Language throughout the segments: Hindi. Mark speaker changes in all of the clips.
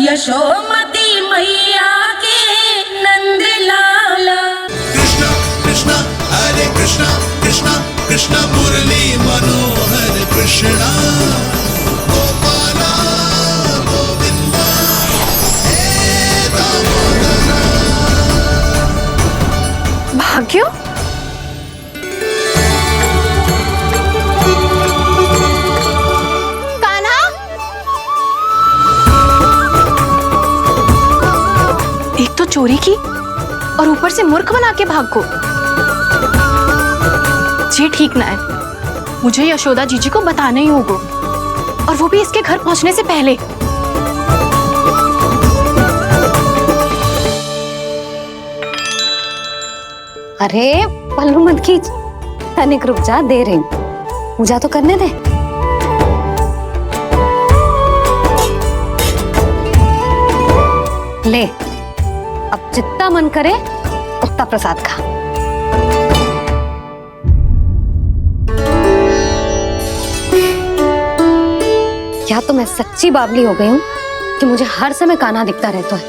Speaker 1: यशोमती मैया के नंद लाला।
Speaker 2: कृष्ण कृष्ण हरे कृष्ण कृष्ण कृष्ण मुरली मनोहर कृष्ण गोपाला गोविंदा हे दामोदरा।
Speaker 3: भाग्य, एक तो चोरी की और ऊपर से मूर्ख बना के भागो। ये ठीक ना है, मुझे यशोदा जीजी को बताना ही होगा, और वो भी इसके घर पहुंचने से पहले।
Speaker 4: अरे पल्लू मत खींच, तनिक रुक जा, दे रही हूँ, पूजा तो करने दे। ले, अब जितना मन करे उतना प्रसाद खा। या तो मैं सच्ची बावली हो गई हूँ कि मुझे हर समय कान्हा दिखता रहता है,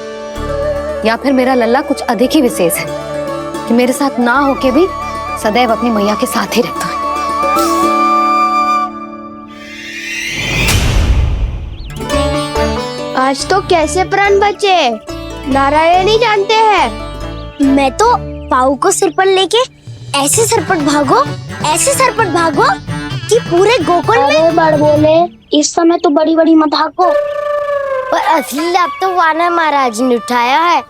Speaker 4: या फिर मेरा लल्ला कुछ अधिक ही विशेष है कि मेरे साथ ना होके भी सदैव अपनी मैया के साथ ही रहता है।
Speaker 5: आज तो कैसे प्राण बचे, नारायण ही जानते हैं। मैं तो पाऊ को सिर पर लेके ऐसे सरपट भागो, ऐसे सरपट भागो कि पूरे गोकुल में बड़ बोले। इस समय तो बड़ी बड़ी मत भागो, पर असली लाभ तो वानर महाराज ने उठाया है।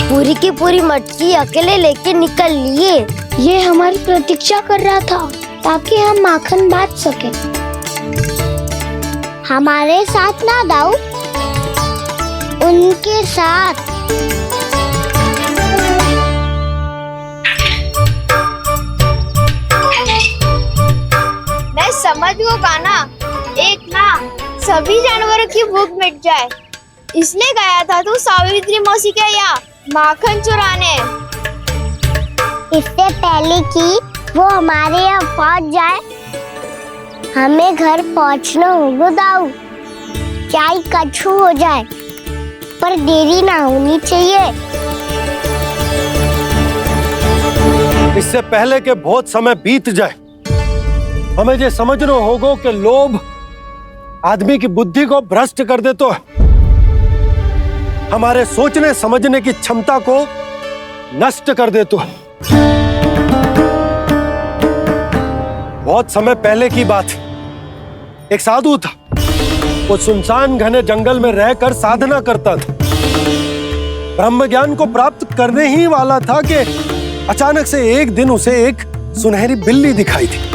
Speaker 5: पूरी की पूरी मटकी अकेले लेके निकल लिए। ये हमारी प्रतीक्षा कर रहा था ताकि हम माखन बांट सके। हमारे साथ ना दाऊ, उनके साथ। मैं समझ गो कान्हा, एक ना सभी जानवरों की भूख मिट जाए, इसलिए गया था तू सावित्री मौसी के यहाँ माखन चुराने। इससे पहले कि वो हमारे यहाँ पहुँच जाए, हमें घर पहुँचना होगा दाऊ। क्या ही कछु हो जाए, पर देरी ना होनी चाहिए।
Speaker 6: इससे पहले कि बहुत समय बीत जाए, हमें ये समझना होगा कि लोभ आदमी की बुद्धि को भ्रष्ट कर देता है, हमारे सोचने समझने की क्षमता को नष्ट कर देता है। बहुत समय पहले की बात, एक साधु था, वो सुनसान घने जंगल में रहकर साधना करता था। ब्रह्म ज्ञान को प्राप्त करने ही वाला था कि अचानक से एक दिन उसे एक सुनहरी बिल्ली दिखाई थी।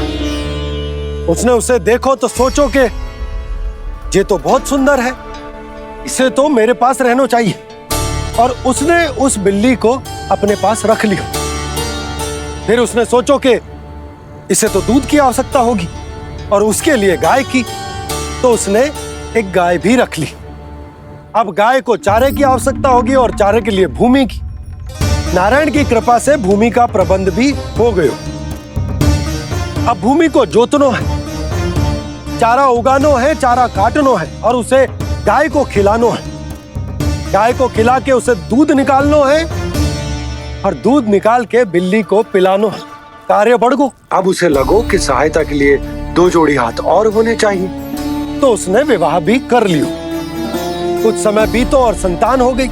Speaker 6: उसने उसे देखो तो सोचो कि ये तो बहुत सुंदर है, इसे तो मेरे पास रहना चाहिए, और उसने उस बिल्ली को अपने पास रख लिया। फिर उसने सोचो कि इसे तो दूध की आवश्यकता होगी और उसके लिए गाय की, तो उसने एक गाय भी रख ली। अब गाय को चारे की आवश्यकता होगी और चारे के लिए भूमि की। नारायण की कृपा से भूमि का प्रबंध भी हो गया। अब भूमि को जोतना है, चारा उगानो है, चारा काटनो है, और उसे गाय को खिलानो है। गाय को खिला के उसे दूध निकालनो है, और दूध निकाल के बिल्ली को पिलानो है। कार्य बढ़ गो। अब उसे लगो कि सहायता के लिए 2 जोड़ी हाथ और होने चाहिए, तो उसने विवाह भी कर लियो। कुछ समय बीतो और संतान हो गई,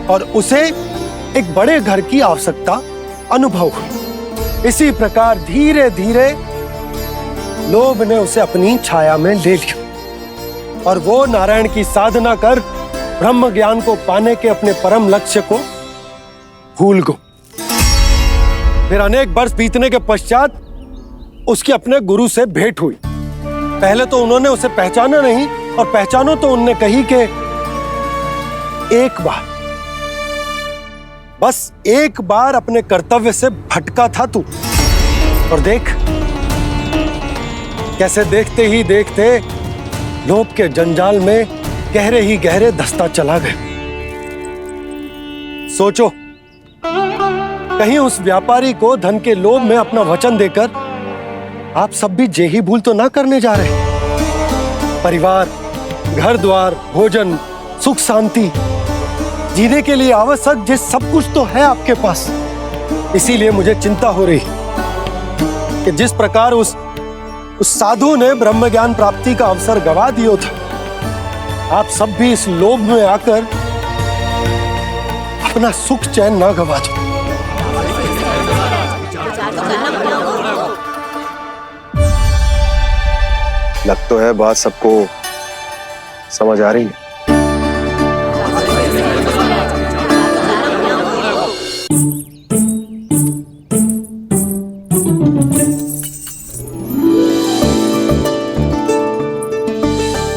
Speaker 6: और उसे एक बड़े घर की आवश्यकता अनुभव हुई। इसी प्रकार धीरे धीरे लोभ ने उसे अपनी छाया में ले लिया, और वो नारायण की साधना कर ब्रह्म ज्ञान को पाने के अपने परम लक्ष्य को भूल गो। फिर अनेक वर्ष बीतने के पश्चात उसकी अपने गुरु से भेंट हुई। पहले तो उन्होंने उसे पहचाना नहीं, और पहचानो तो उनने कही कि एक बार, बस एक बार अपने कर्तव्य से भटका था तू, और देख कैसे देखते ही देखते लोभ के जंजाल में गहरे ही गहरे धंसता चला गया। सोचो, कहीं उस व्यापारी को धन के लोभ में अपना वचन देकर आप सब भी यही भूल तो ना करने जा रहे। परिवार, घर द्वार, भोजन, सुख शांति, जीने के लिए आवश्यक जिस सब कुछ तो है आपके पास। इसीलिए मुझे चिंता हो रही कि जिस प्रकार उस साधु ने ब्रह्म ज्ञान प्राप्ति का अवसर गवा दिया था, आप सब भी इस लोभ में आकर अपना सुख चैन ना गवा दो।
Speaker 7: लग तो है बात सबको समझ आ रही है।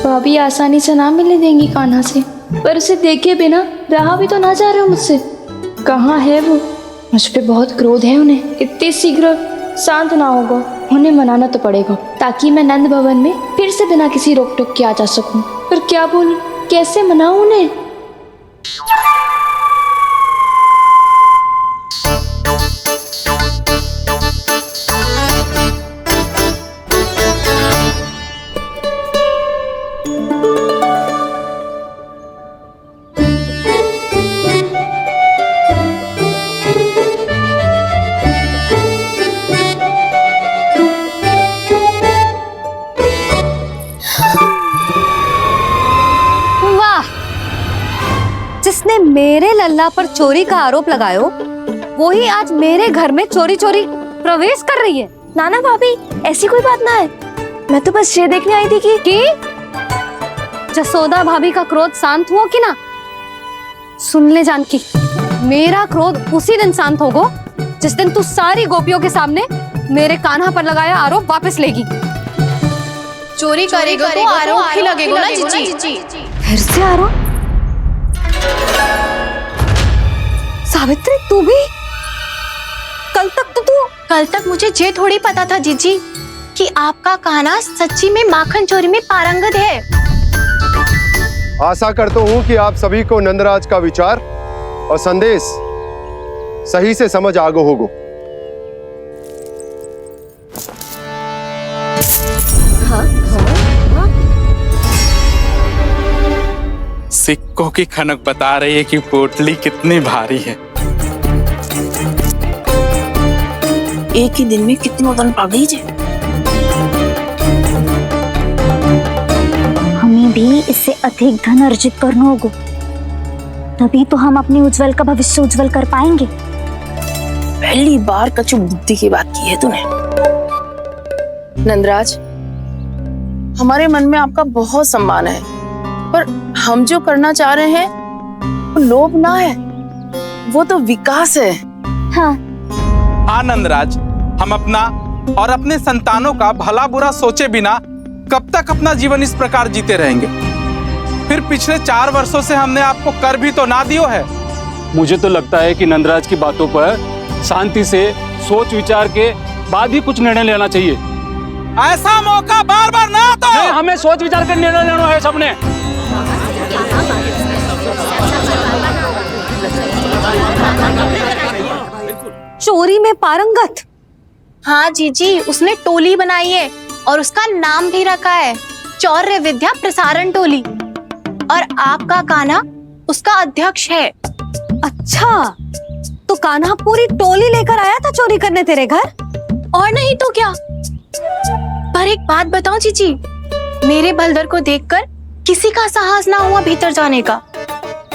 Speaker 8: भाभी आसानी से ना मिलने देंगी कान्हा से, पर उसे देखे बिना रहा भी तो ना जा रहे हो मुझसे। कहाँ है वो? मुझ पे बहुत क्रोध है उन्हें। इतने शीघ्र शांत ना होगा, उन्हें मनाना तो पड़ेगा ताकि मैं नंद भवन में फिर से बिना किसी रोक टोक के आ जा सकूं। पर क्या बोलूं, कैसे मनाऊं उन्हें?
Speaker 4: जिसने मेरे लल्ला पर चोरी का आरोप लगायो, वो ही आज मेरे घर में चोरी चोरी प्रवेश कर रही है।
Speaker 8: नाना भाभी, ऐसी कोई बात ना है, मैं तो बस ये देखने आई थी कि
Speaker 4: जसोदा भाभी का क्रोध शांत हुआ कि ना? सुन ले जानकी, मेरा क्रोध उसी दिन शांत होगा जिस दिन तू सारी गोपियों के सामने मेरे कान्हा पर लगाया आरोप वापस लेगी।
Speaker 3: चोरी करेगा तो आरोप ही लगेगा ना जीजी।
Speaker 4: फिर से आरोप? सावित्री, तू भी?
Speaker 3: कल तक मुझे ये थोड़ी पता था जीजी कि आपका कान्हा सच्ची में माखन चोरी में पारंगत है।
Speaker 7: आशा करता हूं कि आप सभी को नंदराज का विचार और संदेश सही से समझ आगो होगो।
Speaker 9: सिक्कों की खनक बता रही है कि पोटली कितनी भारी है।
Speaker 1: एक ही दिन में कितनों धन पा गई जे।
Speaker 5: हमें भी इससे अधिक धन अर्जित करना होगा, तभी तो हम अपने उज्जवल का भविष्य उज्जवल कर पाएंगे।
Speaker 1: पहली बार कछु बुद्धि की बात की है तूने।
Speaker 10: नंदराज, हमारे मन में आपका बहुत सम्मान है, पर हम जो करना चाह रहे हैं वो लोभ ना है, वो तो विकास है।
Speaker 5: हाँ
Speaker 9: नंदराज, हम अपना और अपने संतानों का भला बुरा सोचे बिना कब तक अपना जीवन इस प्रकार जीते रहेंगे? फिर पिछले 4 वर्षों से हमने आपको कर भी तो ना दियो है।
Speaker 11: मुझे तो लगता है कि नंदराज की बातों पर शांति से सोच विचार के बाद ही कुछ निर्णय लेना चाहिए।
Speaker 9: ऐसा मौका बार बार ना तो
Speaker 11: हमें सोच विचार कर निर्णय लेना है सबने।
Speaker 4: चोरी में पारंगत?
Speaker 3: हाँ जीजी, उसने टोली बनाई है और उसका नाम भी रखा है चौर्य विद्या प्रसारण टोली, और आपका कान्हा उसका अध्यक्ष है।
Speaker 4: अच्छा, तो कान्हा पूरी टोली लेकर आया था चोरी करने तेरे घर?
Speaker 3: और नहीं तो क्या। पर एक बात बताऊं जीजी, मेरे बलदर को देखकर किसी का साहस ना हुआ भीतर जाने का,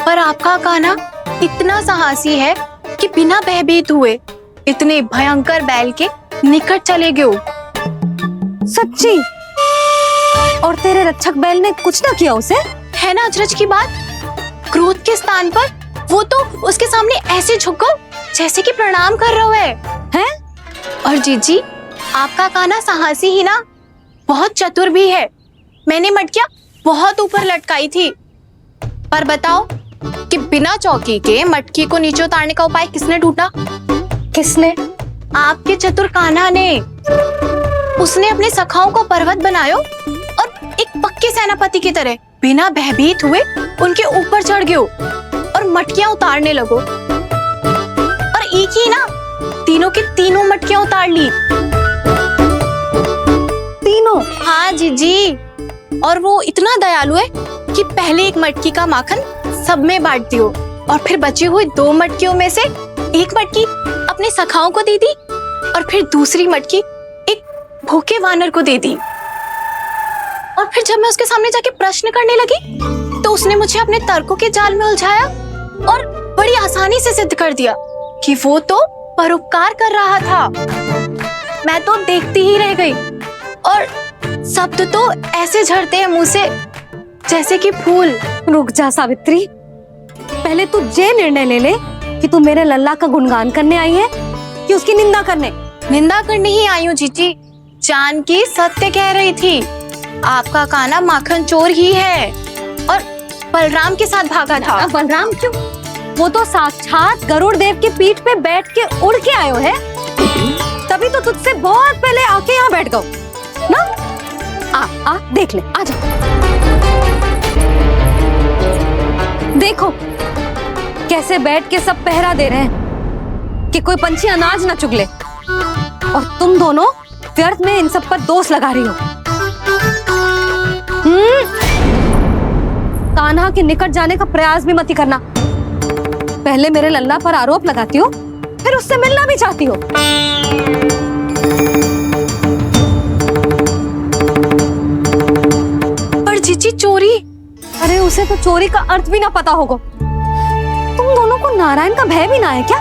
Speaker 3: पर आपका कान्हा इतना साहसी है कि बिना भयभीत हुए इतने भयंकर बैल के निकट चले गए।
Speaker 4: सच्ची? और तेरे रक्षक बैल ने कुछ ना किया उसे?
Speaker 3: है ना अचरज की बात। क्रोध के स्थान पर वो तो उसके सामने ऐसे झुको जैसे कि प्रणाम कर रहा है। और जीजी, आपका कान्हा साहसी ही ना, बहुत चतुर भी है। मैंने मटकियां बहुत ऊपर लटकाई थी, पर बताओ कि बिना चौकी के मटकी को नीचे उतारने का उपाय किसने ढूंढा?
Speaker 4: किसने?
Speaker 3: आपके चतुर कान्हा ने। उसने अपने सखाओं को पर्वत बनायो और एक पक्के सेनापति की तरह बिना भयभीत हुए उनके ऊपर चढ़ गयो और मटकियां उतारने लगो। और एक ही ना, तीनों की तीनों मटकियां उतार ली।
Speaker 4: तीनों?
Speaker 3: हाँ जीजी, और वो इतना दयालु है कि पहले एक मटकी का माखन सब में बांट दियो और फिर बची हुई 2 मटकियों में से एक मटकी अपने सखाओं को दे दी और फिर दूसरी मटकी एक भूखे वानर को दे दी। और फिर जब मैं उसके सामने जाके प्रश्न करने लगी तो उसने मुझे अपने तर्कों के जाल में उलझाया और बड़ी आसानी से सिद्ध कर दिया कि वो तो परोपकार कर रहा था। मैं तो देखती ही रह गई और शब्द तो ऐसे झड़ते हैं मुंह से जैसे कि फूल।
Speaker 4: रुक जा सावित्री, पहले तू ये निर्णय ले ले कि तू मेरे लल्ला का गुणगान करने आई है कि उसकी निंदा करने।
Speaker 3: निंदा करने ही आई हूँ जीजी। जानकी सत्य कह रही थी, आपका कान्हा माखन चोर ही है और बलराम के साथ भागा था।
Speaker 4: बलराम क्यों? वो तो साक्षात गरुड़ देव की पीठ पे बैठ के उड़ के आयो है, तभी तो तुझसे बहुत पहले आके यहाँ बैठ गओ ना। आ देख ले, आ जा। देखो कैसे बैठ के सब पहरा दे रहे हैं कि कोई पंछी अनाज ना चुग ले, और तुम दोनों व्यर्थ में इन सब पर दोष लगा रही हो। कान्हा के निकट जाने का प्रयास भी मत ही करना। पहले मेरे लल्ला पर आरोप लगाती हो, फिर उससे मिलना भी चाहती हो।
Speaker 3: पर जीजी चोरी,
Speaker 4: अरे उसे तो चोरी का अर्थ भी ना पता होगा। तुम दोनों को नारायण का भय भी ना है क्या?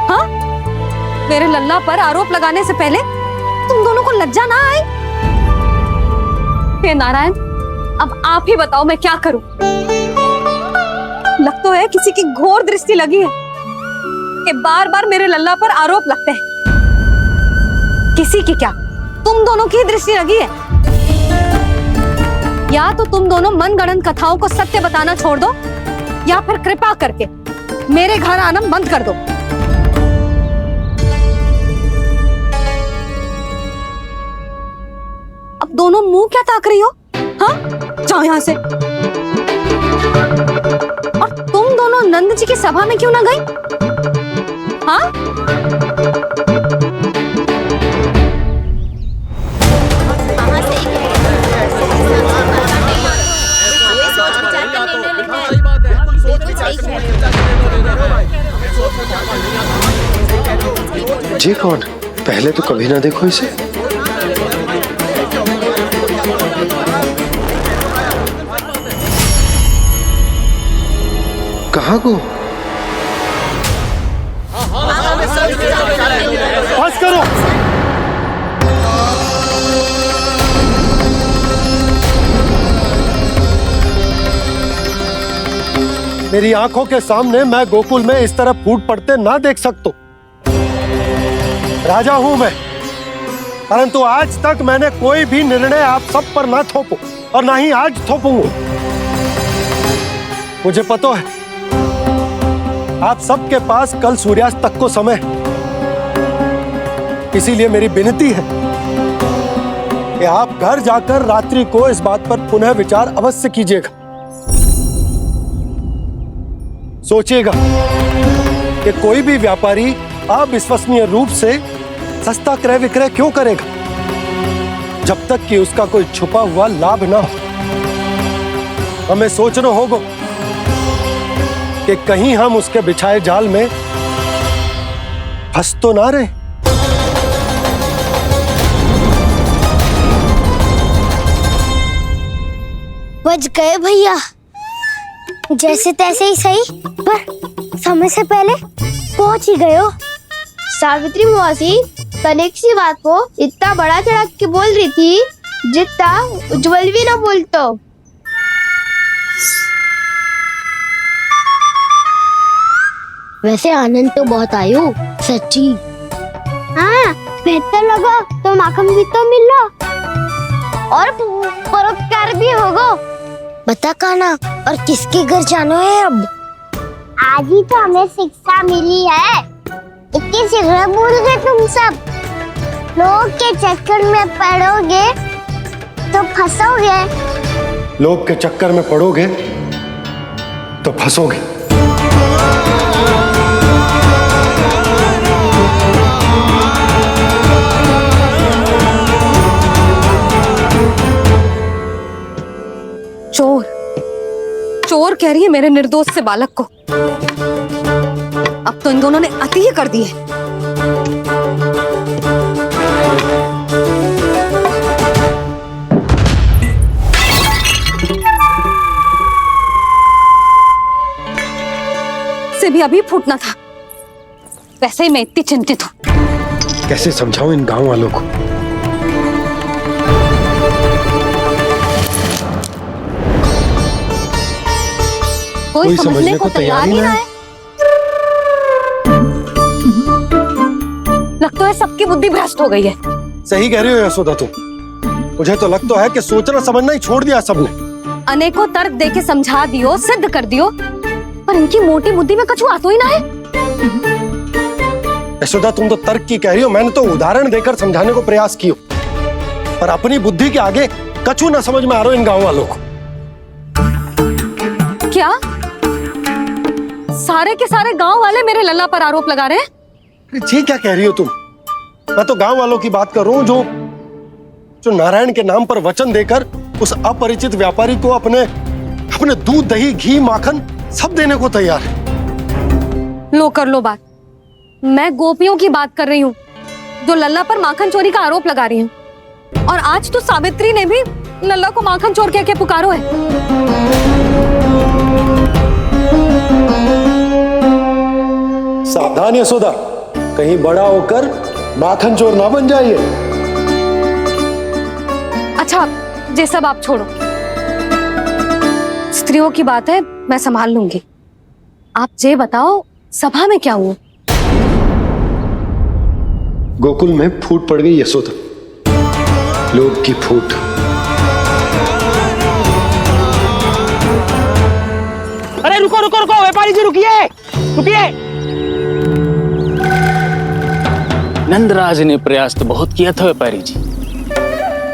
Speaker 4: हाँ, मेरे लल्ला पर आरोप लगाने से पहले तुम दोनों को लज्जा ना आई? हे नारायण, अब आप ही बताओ मैं क्या करूं। लग तो है किसी की घोर दृष्टि लगी है कि बार बार मेरे लल्ला पर आरोप लगते हैं। किसी की क्या, तुम दोनों की दृष्टि लगी है। या तो तुम दोनों मनगढ़ंत कथाओं को सत्य बताना छोड़ दो, या फिर कृपा करके मेरे घर आना बंद कर दो। अब दोनों मुंह क्या ताक रही हो? हाँ, जाओ यहां से। और तुम दोनों नंद जी की सभा में क्यों ना गई? हाँ?
Speaker 6: जी कौन? पहले तो कभी ना देखो इसे। कहाँ को? बस करो। मेरी आंखों के सामने मैं गोकुल में इस तरह फूट पड़ते ना देख सकता। राजा हूं मैं, परंतु आज तक मैंने कोई भी निर्णय आप सब पर ना थोपो और ना ही आज थोपूंगा। मुझे पता है आप सबके पास कल सूर्यास्त तक को समय, इसीलिए मेरी विनती है कि आप घर जाकर रात्रि को इस बात पर पुनः विचार अवश्य कीजिएगा। सोचिएगा कि कोई भी व्यापारी अविश्वसनीय रूप से सस्ता क्रय विक्रय क्यों करेगा जब तक कि उसका कोई छुपा हुआ लाभ ना हो। हमें सोचना होगा कि कहीं हम उसके बिछाए जाल में फंस तो ना रहे।
Speaker 5: बच गए भैया, जैसे तैसे ही सही, पर समय से पहले पहुंच ही गए हो।
Speaker 12: सावित्री मौसी कनेक सी बात को इतना बड़ा चढ़ा के बोल रही थी जितना उज्जवल भी ना बोलतो।
Speaker 5: वैसे आनंद तो बहुत आयो, सच्ची। हाँ, बेहतर लगा तो माखन भी तो मिला और परोपकार भी होगा। बता कान्हा, और किसके घर जाना है अब? आज ही तो हमें शिक्षा मिली है, इतनी शीघ्र भूल गए तुम सब। लोग के चक्कर में पड़ोगे तो फंसोगे।
Speaker 6: लोग के चक्कर में पड़ोगे तो फंसोगे।
Speaker 4: चोर कह रही है मेरे निर्दोष से बालक को। अब तो इन दोनों ने अति ही कर दी है। से भी अभी फूटना था। वैसे ही मैं इतनी चिंतित हूँ।
Speaker 6: कैसे समझाऊं इन गांव वालों को?
Speaker 4: कोई समझने को तैयार ही ना है। लगता है सबकी बुद्धि भ्रष्ट हो गई है।
Speaker 6: सही कह रही हो यशोदा तुम। मुझे तो लगता है कि सोचना समझना ही छोड़ दिया सबने।
Speaker 4: अनेकों तर्क देके समझा दियो, सिद्ध कर दियो, पर इनकी मोटी बुद्धि में कछु आता ही ना है।
Speaker 6: यशोदा तुम तो तर्क की कह रही हो, मैंने तो उदाहरण देकर समझाने को प्रयास किया, पर अपनी बुद्धि के आगे कछु ना समझ में आ रहा इन गांव वालों को।
Speaker 4: क्या सारे के सारे गांव वाले मेरे लल्ला पर आरोप लगा रहे हैं?
Speaker 6: जी क्या कह रही हो तुम? मैं तो गांव वालों की बात कर रहा हूं जो नारायण के नाम पर वचन देकर उस अपरिचित व्यापारी को अपने दूध, दही, घी, माखन सब देने को तैयार है।
Speaker 4: लो कर लो बात। मैं गोपियों की बात कर रही हूँ जो लल्ला पर माखन चोरी का आरोप लगा रही हैं। और आज तो सावित्री ने भी लल्ला को माखन चोर कह के पुकारो है।
Speaker 6: सावधान यशोदा, कहीं बड़ा होकर माखन चोर ना बन जाइए।
Speaker 4: अच्छा, ये सब आप छोड़ो। स्त्रियों की बात है, मैं संभाल लूंगी। आप ये बताओ, सभा में क्या हुआ?
Speaker 6: गोकुल में फूट पड़ गई यशोदा, लोभ की फूट।
Speaker 13: अरे रुको रुको रुको, व्यापारी जी रुकिए रुकिए।
Speaker 11: नंदराज ने प्रयास तो बहुत किया था व्यापारी जी,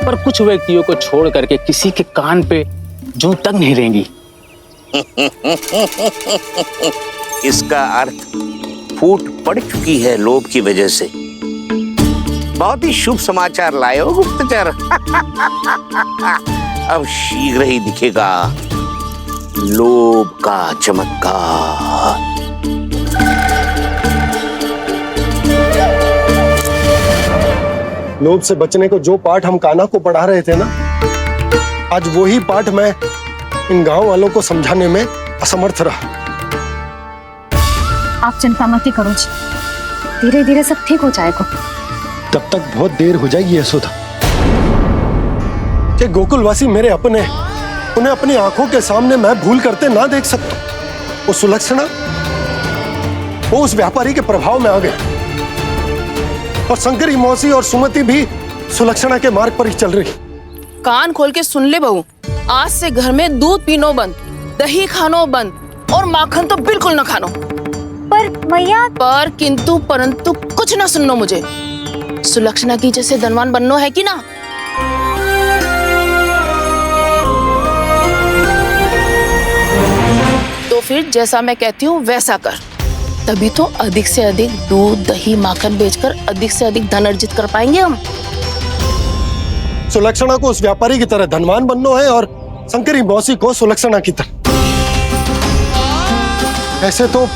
Speaker 11: पर कुछ व्यक्तियों को छोड़ करके किसी के कान पे जूं तक नहीं रेंगी।
Speaker 14: इसका अर्थ फूट पड़ चुकी है लोभ की वजह से। बहुत ही शुभ समाचार लाए हो गुप्तचर। अब शीघ्र ही दिखेगा लोभ का चमत्कार।
Speaker 6: लोभ से बचने को जो पाठ हम कान्हा को पढ़ा रहे थे ना, आज वही पाठ मैं इन गांव वालों को समझाने में असमर्थ रहा।
Speaker 4: आप चिंता मत करो जी, धीरे धीरे सब ठीक हो जाएगा।
Speaker 6: तब तक बहुत देर हो जाएगी यशोदा। कि गोकुलवासी मेरे अपने, उन्हें अपनी आंखों के सामने मैं भूल करते ना देख सकता। वो सुलक्षणा, वो उस व्यापारी के प्रभाव में आ गए, और शंकरी मौसी और सुमति भी सुलक्षणा के मार्ग पर ही चल रही।
Speaker 10: कान खोल के सुन ले बहू, आज से घर में दूध पीनो बंद, दही खानो बंद, और माखन तो बिल्कुल ना खानो।
Speaker 5: पर मैया,
Speaker 10: पर किंतु परंतु कुछ ना सुननो मुझे। सुलक्षणा की जैसे धनवान बननो है कि ना? तो फिर जैसा मैं कहती हूँ वैसा कर, तभी तो अधिक से अधिक दूध, दही, माखन बेचकर अधिक से अधिक धन अर्जित कर पाएंगे हम।
Speaker 6: सुलक्षणा को उस व्यापारी की तरह धनवान बनना है और शंकरी मौसी को सुलक्षणा की तरह। ऐसे तो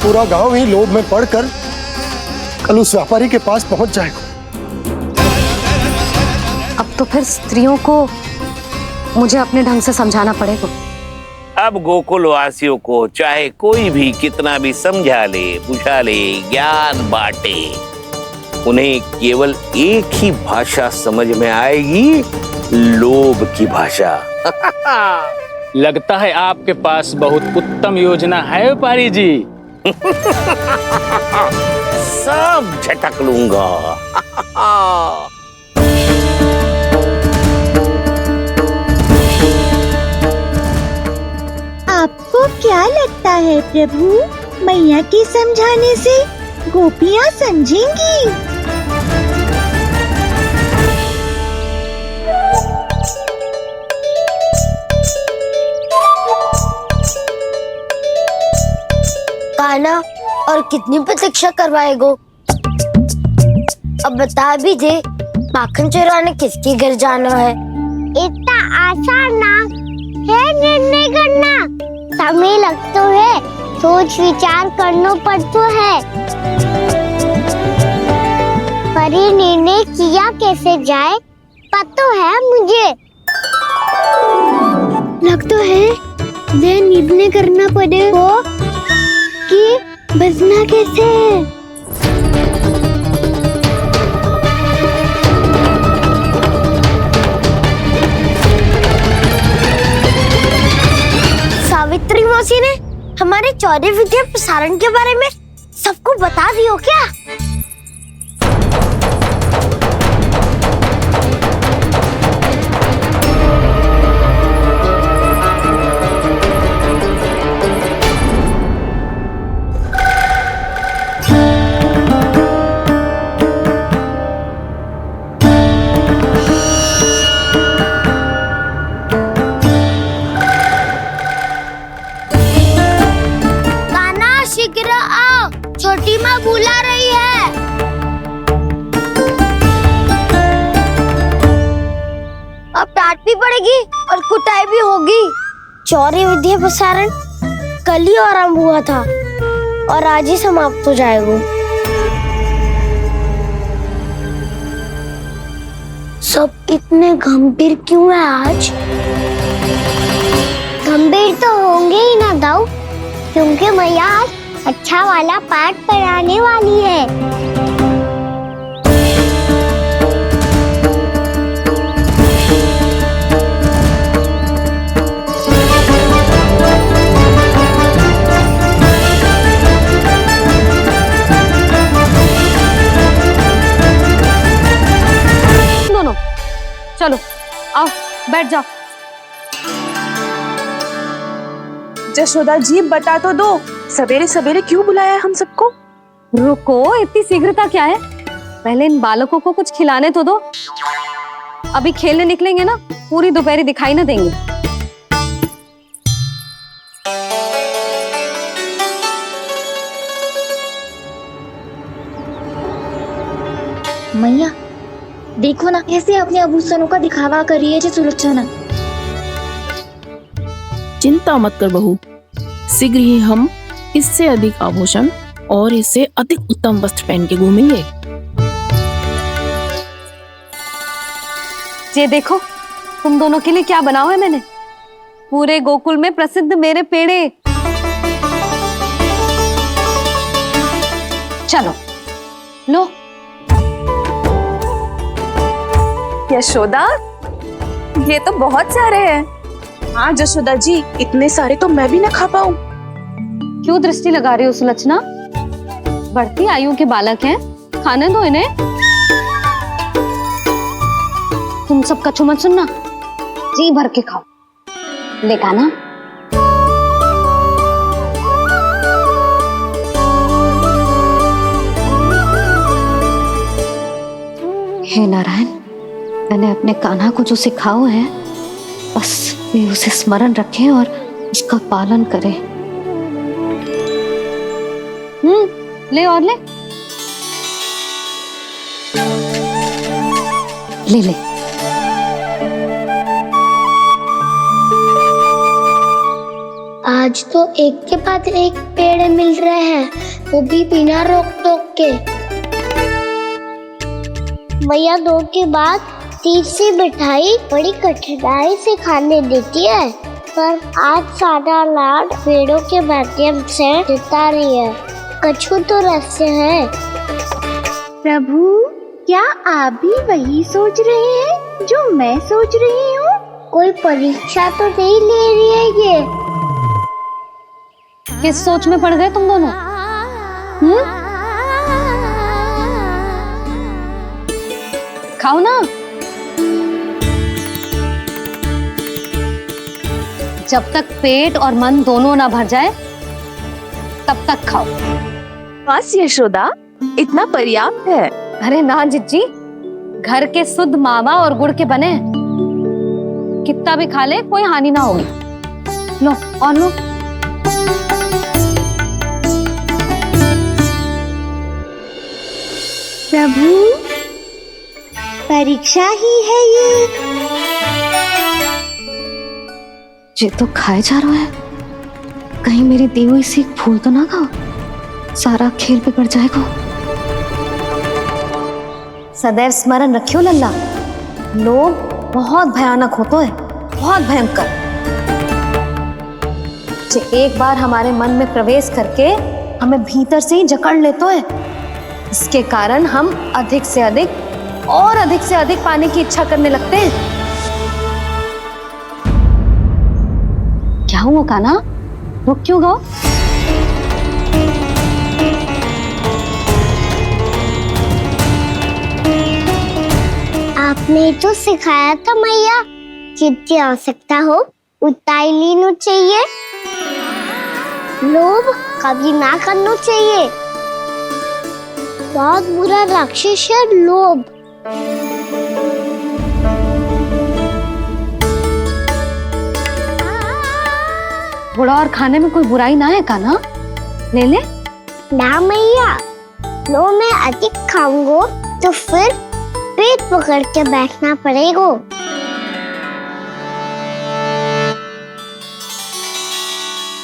Speaker 6: पूरा गांव ही लोभ में पड़कर कल उस व्यापारी के पास पहुंच जाएगा।
Speaker 4: अब तो फिर स्त्रियों को मुझे अपने ढंग से समझाना पड़ेगा।
Speaker 14: अब गोकुल वासियों को चाहे कोई भी कितना भी समझा ले, बुझा ले, ज्ञान बांटे, उन्हें केवल एक ही भाषा समझ में आएगी, लोभ की भाषा।
Speaker 11: लगता है आपके पास बहुत उत्तम योजना है व्यापारी जी।
Speaker 14: सब झटक लूंगा।
Speaker 5: आपको क्या लगता है प्रभु, मैया के समझाने से गोपियाँ समझेंगी?
Speaker 12: कान्हा, और कितनी प्रतीक्षा करवाएगो? अब बता भी दे, माखन चुराने किसके घर जाना है?
Speaker 5: इतना आसान ना समय लगतो है, सोच विचार करना पड़तो है। पर ये निर्णय किया कैसे जाए पता है मुझे। लगता है ये निर्णय करना पड़ेगा कि बचना कैसे है। सावित्री मौसी ने हमारे चौरे विद्या प्रसारण के बारे में सबको बता दियो क्या? शीघ्र आओ, छोटी माँ बुला रही है। अब डांट भी पड़ेगी और कुटाई भी होगी। चौरी विद्या प्रसारण कल ही आरंभ हुआ था और आज ही समाप्त हो जाएगा। सब इतने गंभीर क्यों है आज? गंभीर तो होंगे ही ना दाऊ, क्योंकि मैया आज अच्छा वाला पाठ पढ़ाने वाली है।
Speaker 4: दोनों चलो आओ बैठ जाओ।
Speaker 1: जशोदा जी बता तो दो, सवेरे सवेरे क्यों बुलाया हम सबको?
Speaker 4: रुको, इतनी शीघ्रता क्या है? पहले इन बालकों को कुछ खिलाने तो दो। अभी खेलने निकलेंगे ना, पूरी दोपहरी दिखाई ना देंगे।
Speaker 8: मैया देखो ना, कैसे अपने आभूषणों का दिखावा कर रही है जी सुलोचना।
Speaker 10: चिंता मत कर बहू, शीघ्र ही हम इससे अधिक आभूषण और इससे अधिक उत्तम वस्त्र पहन के घूमेंगे।
Speaker 4: ये देखो तुम दोनों के लिए क्या बनाओ है मैंने। पूरे गोकुल में प्रसिद्ध मेरे पेड़े। चलो लो।
Speaker 1: यशोदा, ये तो बहुत सारे हैं। हाँ जशोदा जी, इतने सारे तो मैं भी ना खा पाऊं।
Speaker 4: क्यों दृष्टि लगा रही हो सुलक्षणा? बढ़ती आयु के बालक हैं, खाने दो इन्हें। तुम सब कछु मत सुनना, जी भर के खाओ। लेगा ना? हे नारायण, मैंने अपने कान्हा को जो सिखाओ है, बस वे उसे स्मरण रखें और उसका पालन करें। ले और ले ले ले।
Speaker 5: आज तो एक के बाद एक पेड़ मिल रहे हैं, वो भी बिना रोक टोक के। मैया दो के बाद तीसरी मिठाई बड़ी कठिनाई से खाने देती है, पर आज सादा लाड पेड़ों के माध्यम से जिता रही है। कछु तो रहस्य है।
Speaker 12: प्रभु, क्या आप भी वही सोच रहे हैं जो मैं सोच रही हूँ?
Speaker 5: कोई परीक्षा तो नहीं ले रही है ये?
Speaker 4: किस सोच में पड़ गए तुम दोनों? खाओ ना। जब तक पेट और मन दोनों ना भर जाए तब तक खाओ।
Speaker 1: बस यशोदा, इतना पर्याप्त है।
Speaker 4: अरे ना जिज्जी, घर के शुद्ध मावा और गुड़ के बने, कितना भी खा ले कोई हानि ना होगी। लो और लो।
Speaker 12: प्रभु, परीक्षा ही है ये
Speaker 4: तो खाए जा रहा है। कहीं मेरी दी हुई सीख भूल तो ना खाओ, सारा खेल बिगड़ जाएगा। सदैव स्मरण रखियो लल्ला, लोग बहुत भयानक होते हैं, बहुत भयंकर। जो एक बार हमारे मन में प्रवेश करके हमें भीतर से ही जकड़ लेते हैं, इसके कारण हम अधिक से अधिक और अधिक से अधिक पाने की इच्छा करने लगते हैं। क्या हुआ कान्हा, वो क्यों गो?
Speaker 5: आपने तो सिखाया था मैया, जितनी आवश्यकता हो उतना ही लेना चाहिए, लोभ कभी ना करना चाहिए। बहुत बुरा राक्षस है लोभ।
Speaker 4: थोड़ा और खाने में कोई बुराई ना है कान्हा, ले ले।
Speaker 5: ना मैया, लो मैं अधिक खाऊंगा तो फिर पेट पकड़ के बैठना पड़ेगा।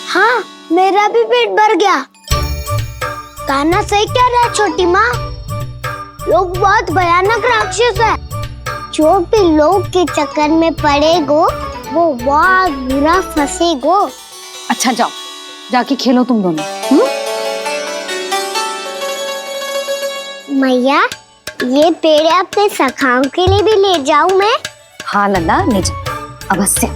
Speaker 5: हाँ, मेरा भी पेट भर गया। कान्हा सही कह रहा है छोटी माँ, लोग बहुत भयानक राक्षस है। जो भी लोग के चक्कर में पड़ेगो वो बहुत बुरा फंसेगो।
Speaker 4: अच्छा जाओ, जाके खेलो तुम दोनों।
Speaker 5: मैया, ये पेड़ अपने सखाओं के लिए भी ले जाऊं मैं?
Speaker 4: हाँ लल्ला, ले जाओ अवश्य।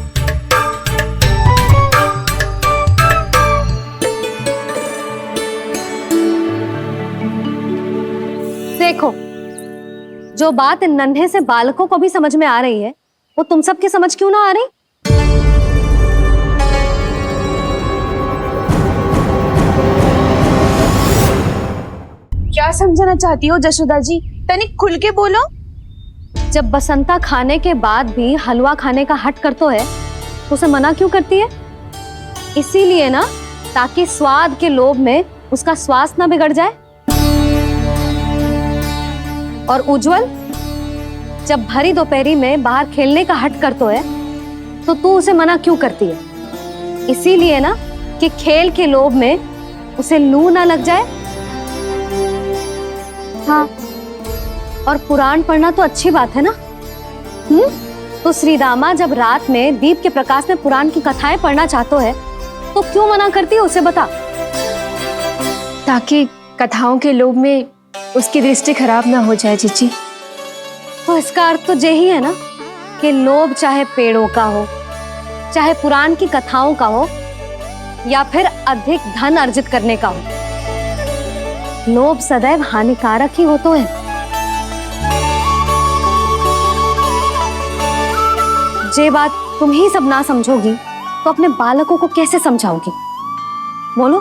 Speaker 4: देखो, जो बात इन नन्हे से बालकों को भी समझ में आ रही है, वो तुम सबकी समझ क्यों ना आ रही?
Speaker 1: क्या समझाना चाहती हो जशोदा जी, तनिक खुल के बोलो।
Speaker 4: जब बसंता खाने के बाद भी हलवा खाने का हट करतो है तो उसे मना क्यों करती है? इसीलिए ना, ताकि स्वाद के लोभ में उसका स्वास्थ्य ना बिगड़ जाए। और उज्जवल, जब भरी दोपहरी में बाहर खेलने का हट करतो है तो तू उसे मना क्यों करती है? इसीलिए ना कि खेल के लोभ में उसे लू ना लग जाए। हाँ, और पुराण पढ़ना तो अच्छी बात है ना। तो श्री रामा जब रात में दीप के प्रकाश में पुराण की कथाएं पढ़ना चाहते है तो क्यों मना करती है उसे बता।
Speaker 8: ताकि कथाओं के लोभ में उसकी दृष्टि खराब ना हो जाए जीजी।
Speaker 4: तो इसका अर्थ तो यही है ना कि लोभ चाहे पेड़ों का हो, चाहे पुराण की कथाओं का हो, या फिर अधिक धन अर्जित करने का हो, लोभ सदैव हानिकारक ही होते हैं। जे बात तुम ही सब ना समझोगी तो अपने बालकों को कैसे समझाओगी? बोलो।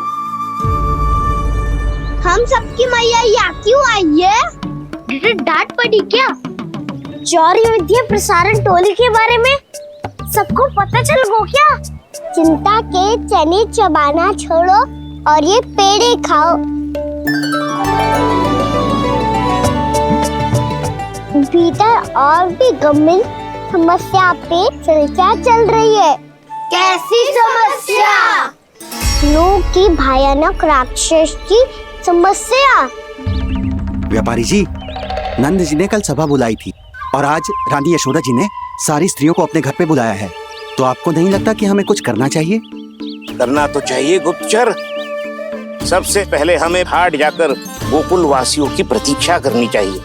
Speaker 5: हम सबकी मैया यहाँ क्यों आई है? डांट पड़ी क्या? चौरी विद्या प्रसारण टोली के बारे में सबको पता चल गो क्या? चिंता के चने चबाना छोड़ो और ये पेड़े खाओ। भीतर और भी गंभीर समस्या पे चर्चा चल रही है। कैसी समस्या? लोग की भयानक राक्षस की समस्या।
Speaker 15: व्यापारी जी, नंद जी ने कल सभा बुलाई थी और आज रानी यशोदा जी ने सारी स्त्रियों को अपने घर पे बुलाया है, तो आपको नहीं लगता कि हमें कुछ करना चाहिए?
Speaker 14: करना तो चाहिए गुप्तचर। सबसे पहले हमें हाट जाकर गोकुल वासियों की प्रतीक्षा करनी चाहिए।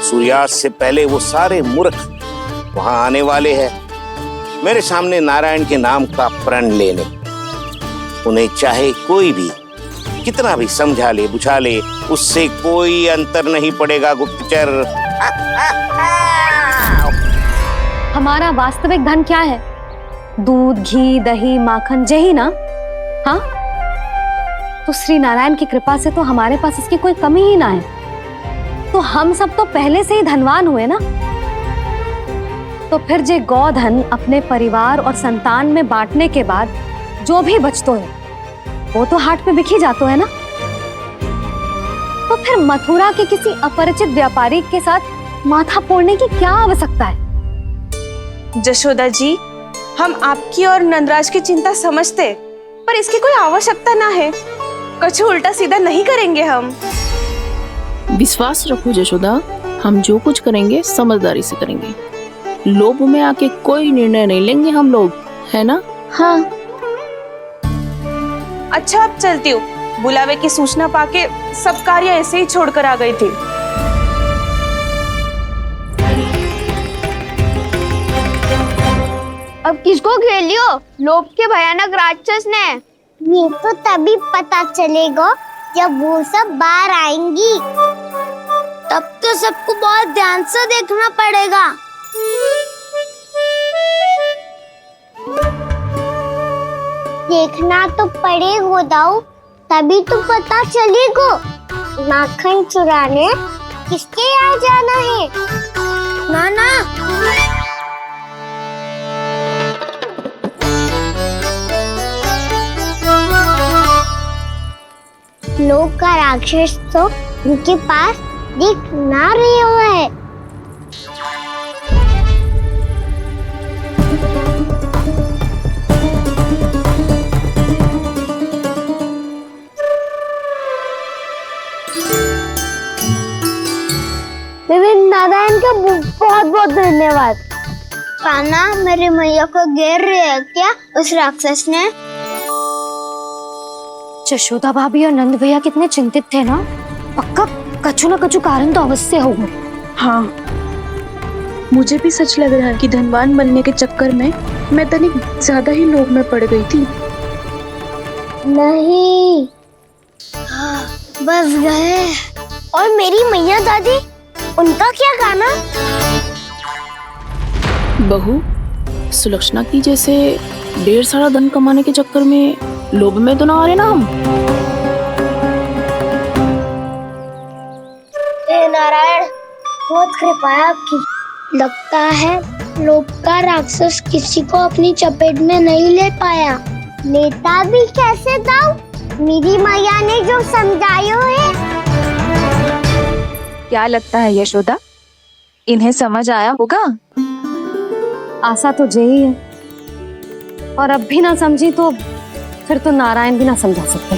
Speaker 14: सूर्यास्त से पहले वो सारे मूर्ख वहां आने वाले हैं, मेरे सामने नारायण के नाम का प्रण लेने। उन्हें चाहे कोई भी कितना भी समझा ले बुझा ले, उससे कोई अंतर नहीं पड़ेगा गुप्तचर।
Speaker 4: हमारा वास्तविक धन क्या है? दूध, घी, दही, माखन, यही ना? हाँ, तो श्री नारायण की कृपा से तो हमारे पास इसकी कोई कमी ही ना है। तो हम सब तो पहले से ही धनवान हुए ना। तो फिर जे गोधन अपने परिवार और संतान में बांटने के बाद जो भी बचतो है वो तो हाट पे बिखी जातो है ना। तो फिर मथुरा के किसी अपरिचित व्यापारी के साथ माथा फोड़ने की क्या आवश्यकता है?
Speaker 1: जशोदा जी, हम आपकी और नंदराज की चिंता समझते, पर इसकी कोई आवश्यकता ना है। कुछ उल्टा सीधा नहीं करेंगे हम।
Speaker 10: विश्वास रखो यशोदा, हम जो कुछ करेंगे समझदारी से करेंगे। लोभ में आके कोई निर्णय नहीं लेंगे हम लोग, है ना?
Speaker 1: हाँ। अच्छा, अब चलती हूँ। बुलावे की सूचना पाके सब कार्य ऐसे ही छोड़कर आ गई थी।
Speaker 12: अब किसको घेर लियो? लोभ के भयानक राक्षस ने।
Speaker 5: ये तो तभी पता चलेगा जब वो सब बाहर आएंगी। तब तो सबको बहुत ध्यान से देखना पड़ेगा। देखना तो पड़ेगा दाऊ, तभी तो पता चलेगा माखन चुराने किसके यहाँ जाना है। नाना, लोग का राक्षस तो उनके पास दिख ना रहे हुआ है। नारायण का बहुत बहुत धन्यवाद। कान्हा, मेरे मैया को घेर रहे है क्या उस राक्षस ने?
Speaker 4: यशोदा भाभी और नंद भैया कितने चिंतित थे ना। पक्का कछु ना कछु कारण तो अवश्य होगा।
Speaker 8: हाँ, मुझे भी सच लग रहा है कि धनवान बनने के चक्कर में मैं तनिक ज्यादा ही लोभ में पड़ गई थी।
Speaker 5: नहीं, बस गए। और मेरी मैया दादी, उनका क्या गाना?
Speaker 10: बहू, सुलक्षणा की जैसे ढेर सारा धन कमाने के चक्कर में लोभ में तो ना आ रहे ना हम।
Speaker 5: हे नारायण, बहुत कृपा है आपकी। लगता है लोभ का राक्षस किसी को अपनी चपेट में नहीं ले पाया। लेता भी कैसे दाऊ? मेरी मैया ने जो समझायो है।
Speaker 1: क्या लगता है यशोदा, इन्हें समझ आया होगा?
Speaker 4: आशा तो यही है, और अब भी ना समझी तो फिर तो नारायण भी ना समझा सकते।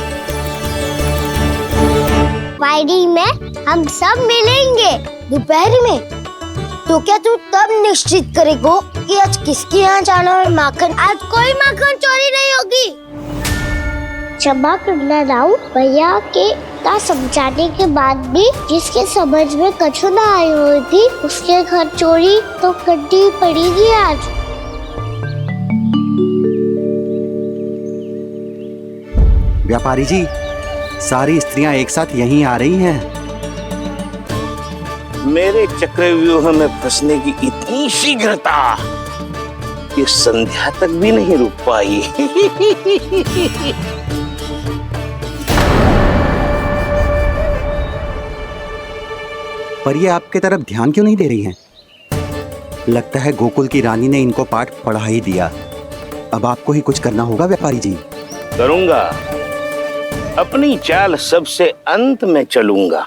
Speaker 5: वायरी में हम सब मिलेंगे दोपहर में। तो क्या तू तब निश्चित करेगा कि आज किसके यहाँ जाना है माखन? आज कोई माखन चोरी नहीं होगी। क्षमा करना राव, भैया के का समझाने के बाद भी जिसके समझ में कछु ना आई हुई थी उसके घर चोरी तो करनी पड़ेगी आज।
Speaker 15: व्यापारी जी, सारी स्त्रियां एक साथ यहीं आ रही हैं।
Speaker 14: मेरे चक्रव्यूह में फंसने की इतनी शीघ्रता कि संध्या तक भी नहीं रुक पाई।
Speaker 15: पर ये आपके तरफ ध्यान क्यों नहीं दे रही हैं? लगता है गोकुल की रानी ने इनको पाठ पढ़ा ही दिया। अब आपको ही कुछ करना होगा व्यापारी जी।
Speaker 14: करूंगा, अपनी चाल सबसे अंत में चलूंगा,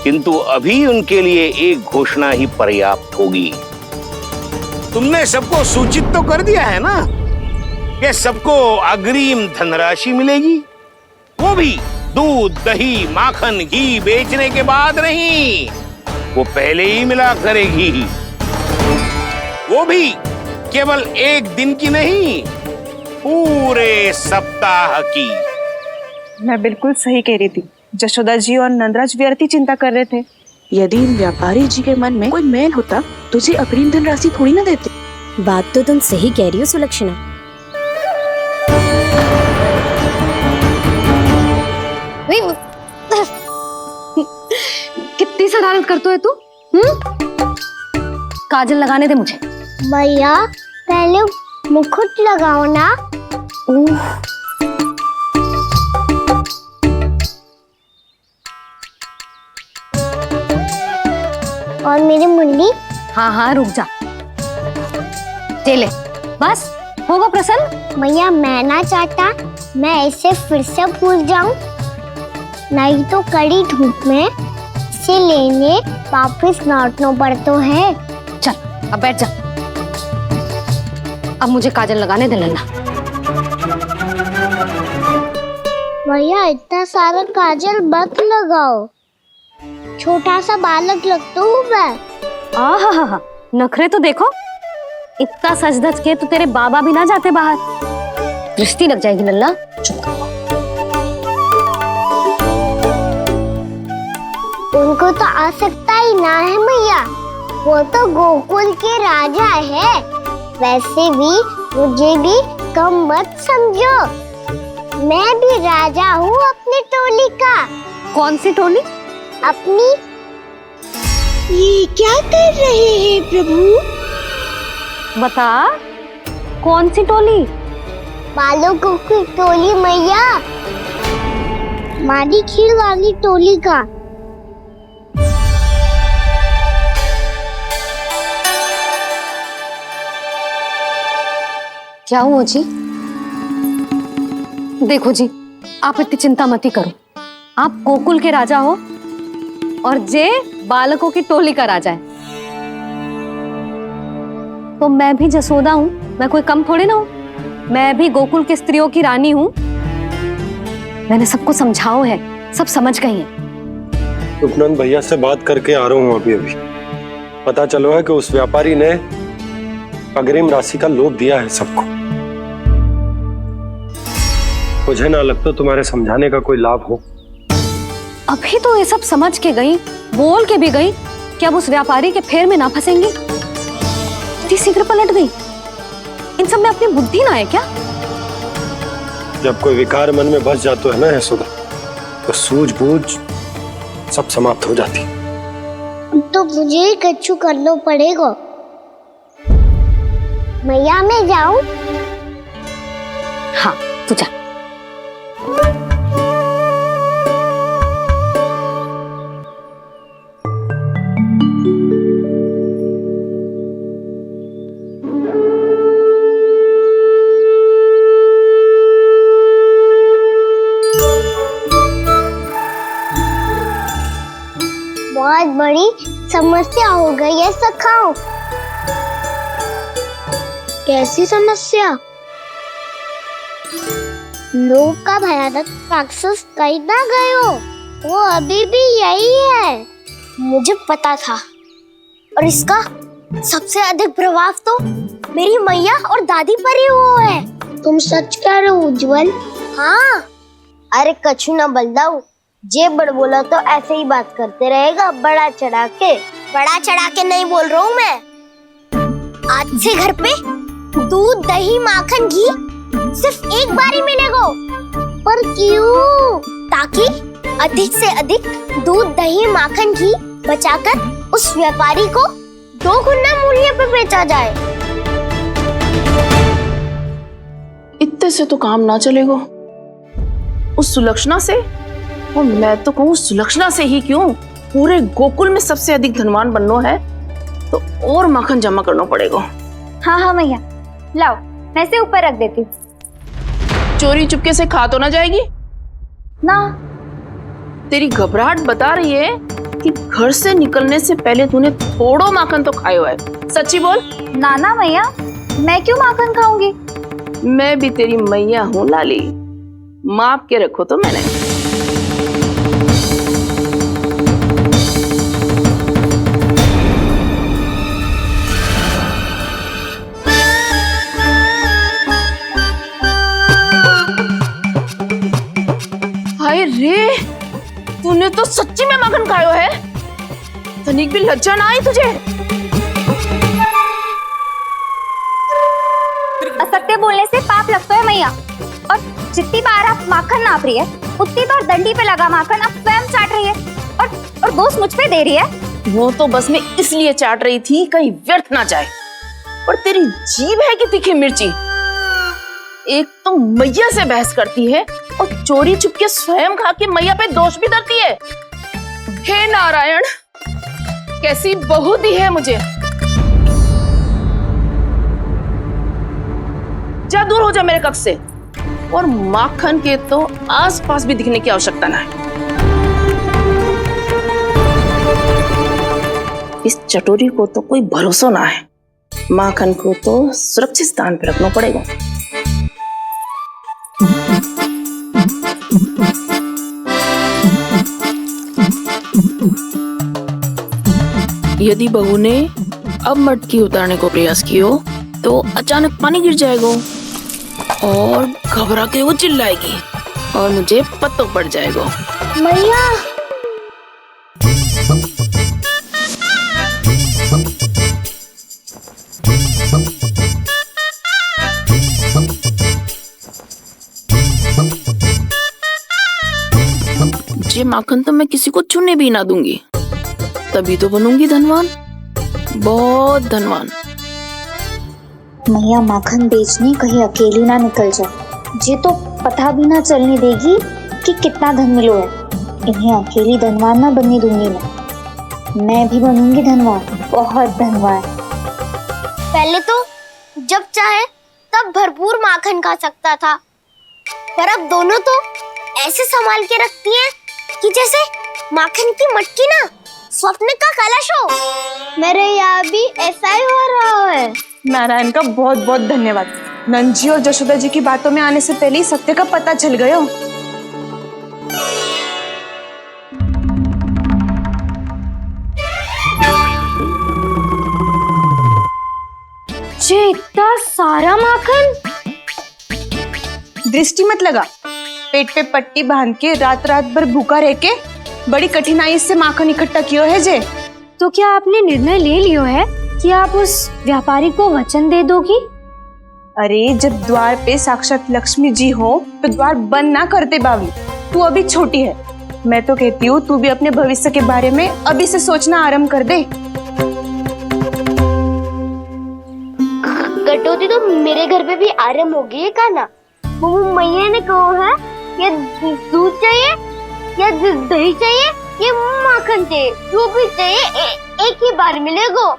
Speaker 14: किंतु अभी उनके लिए एक घोषणा ही पर्याप्त होगी। तुमने सबको सूचित तो कर दिया है ना कि सबको अग्रिम धनराशि मिलेगी, वो भी दूध, दही, माखन, घी बेचने के बाद नहीं, वो पहले ही मिला करेगी। वो भी केवल एक दिन की नहीं, पूरे सप्ताह की।
Speaker 1: मैं बिल्कुल सही कह रही थी। यशोदा जी और नंदराज व्यर्थ चिंता कर रहे थे। यदि इन व्यापारी जी के मन में कोई मैल होता तो जी अग्रिम धनराशि थोड़ी ना देते।
Speaker 4: बात तो तुम सही कह रही हो सुलक्षणा। कितनी शरारत करते हो तू? काजल लगाने दे मुझे।
Speaker 5: भैया, पहले मुकुट लगाओ ना। और मेरी मुंडी?
Speaker 4: हाँ हाँ, रुक जा। ले बस, होगा प्रसन्न?
Speaker 5: भैया, मैं ना चाहता मैं ऐसे फिर से भूल जाऊं। नहीं तो कड़ी धूप में इसे लेने वापस लौटना पड़ता है।
Speaker 4: चल अब बैठ जा। अब मुझे काजल लगाने दे लल्ला।
Speaker 12: भैया इतना सारा काजल मत लगाओ, छोटा सा बालक लगता हूँ मैं।
Speaker 4: आहा, नखरे तो देखो, इतना सज धज के तो तेरे बाबा भी ना जाते बाहर, दृष्टि लग जाएगी लल्ला। चुप।
Speaker 12: उनको तो आ सकता ही ना है मैया, वो तो गोकुल के राजा है। वैसे भी मुझे भी कम मत समझो, मैं भी राजा हूँ अपनी टोली का।
Speaker 4: कौन सी टोली?
Speaker 12: अपनी। ये क्या कर रहे हैं प्रभु?
Speaker 4: बता, कौन सी टोली?
Speaker 12: बालकों की टोली मैया, मारी खीर वाली टोली का।
Speaker 4: क्या हुआ जी? देखो जी, आप इतनी चिंता मत ही करो। आप गोकुल के राजा हो और जे बालकों की टोली का राजा है, तो मैं भी जसोदा हूँ, मैं कोई कम थोड़ी ना हूँ। मैं भी गोकुल की स्त्रियों की रानी हूँ। मैंने सबको समझाओ है, सब समझ गई हैं।
Speaker 6: उपनंद भैया से बात करके आ रहा हूँ अभी। पता चलो है कि उस व्यापारी ने अग्रिम राशि का लोभ दिया है सबको। मुझे ना लगता तुम्हारे समझाने का कोई लाभ हो।
Speaker 4: अभी तो ये सब समझ के गई, बोल के भी गई कि अब उस व्यापारी के फेर में ना फंसेंगी। इतनी शीघ्र पलट गई। इन सब में अपनी बुद्धि ना है क्या?
Speaker 6: जब कोई विकार मन में बस जाता है ना यशोदा, तो सूझबूझ सब समाप्त हो जाती।
Speaker 12: तो मुझे ही कच्चू करना पड़ेगा। मैया मैं जाऊं?
Speaker 4: हाँ तू जा।
Speaker 12: बहुत बड़ी समस्या हो गई है सखाओ। कैसी समस्या? लोभ का भयानक राक्षस कहीं ना गए हो, वो अभी भी यही है। मुझे पता था, और इसका सबसे अधिक प्रभाव तो मेरी मैया और दादी पर ही हुआ है। तुम सच कह रहे हो उज्जवल? हाँ। अरे कछु ना बलदाऊ, जे बड़ बोला तो ऐसे ही बात करते रहेगा बड़ा चढ़ा के। बड़ा चढ़ा के नहीं बोल रहा हूँ मैं। आज से घर पे दूध दही माखन घी सिर्फ एक बार ही मिलेगा। पर क्यों? ताकि अधिक से अधिक दूध दही माखन घी बचाकर उस व्यापारी को 2 गुना मूल्य पे बेचा जाए।
Speaker 10: इतने से तो काम ना चलेगा। उस सुलक्षणा से, और मैं तो कहूँ सुलक्षणा से ही क्यों, पूरे गोकुल में सबसे अधिक धनवान बनना है तो और माखन जमा करना पड़ेगा।
Speaker 8: हाँ हाँ मैया, लाओ मैं इसे ऊपर रख देती हूँ।
Speaker 10: चोरी चुपके से खा तो ना जाएगी
Speaker 8: ना?
Speaker 10: तेरी घबराहट बता रही है कि घर से निकलने से पहले तूने थोड़ा माखन तो खाया है। सच्ची बोल।
Speaker 8: ना ना मैया, मैं क्यों माखन खाऊंगी?
Speaker 10: मैं भी तेरी मैया हूँ लाली, माप के रखो तो मैंने। हाय रे, तूने तो सच्ची में माखन खायो है। तनिक भी लज्जा ना आई तुझे?
Speaker 8: असत्य बोलने से पाप लगता है मैया, और जितनी बार आप माखन नाप रही है उतनी बार डंडी पे लगा माखन आप स्वयं चाट रही है, और दोष मुझ पे दे रही है।
Speaker 10: वो तो बस मैं इसलिए चाट रही थी कहीं व्यर्थ ना जाए। और तेरी जीभ है कि तीखी मिर्ची। एक तो मैया से बहस करती है और चोरी चुपके स्वयं खा के मैया पे दोष भी धरती है। हे नारायण, कैसी बहू दी है मुझे। जा दूर हो जा मेरे कक्ष से, और माखन के तो आसपास भी दिखने की आवश्यकता ना है। इस चटोरी को तो कोई भरोसा ना है। माखन को तो सुरक्षित स्थान पर रखना पड़ेगा। यदि बहू ने अब मटकी उतारने को प्रयास किया तो अचानक पानी गिर जाएगा और घबरा के वो चिल्लाएगी और मुझे पता पड़ जाएगा।
Speaker 12: मैया
Speaker 10: ये माखन तो मैं किसी को छूने भी ना दूंगी, तभी तो बनूंगी धनवान, बहुत धनवान।
Speaker 16: मैया माखन बेचने कहीं अकेली ना निकल जाए, ये तो पता भी ना चलने देगी कि कितना धन मिलो है। इन्हें अकेली धनवान ना बनने दूंगी मैं भी बनूंगी धनवान, बहुत धनवान।
Speaker 12: पहले तो जब चाहे तब भरपूर माखन खा सकता था, पर अब दोनों तो ऐसे संभाल के रखती हैं कि जैसे माखन की मटकी ना स्वप्न का कलश हो। मेरे यहाँ भी ऐसा ही हो रहा है।
Speaker 1: नारायण का बहुत बहुत धन्यवाद। नंद जी और जशोदा जी की बातों में आने से पहले ही सत्य का पता चल गया।
Speaker 16: ये इतना सारा माखन,
Speaker 1: दृष्टि मत लगा। पेट पे पट्टी बांध के रात रात भर भूखा रह के बड़ी कठिनाई से माखन इकट्ठा किया है जे।
Speaker 16: तो क्या आपने निर्णय ले लियो है कि आप उस व्यापारी को वचन दे दोगी?
Speaker 1: अरे जब द्वार पे साक्षात लक्ष्मी जी हो तो द्वार बंद ना करते बावली। तू अभी छोटी है, मैं तो कहती हूँ तू भी अपने भविष्य के बारे में अभी से सोचना आरंभ कर दे।
Speaker 12: कटौती तो मेरे घर पे भी आरंभ हो गई है का ना। मैया ने कहा है या दूध चाहिए या दही चाहिए या माखन चाहिए, जो भी चाहिए एक ही बार मिलेगा।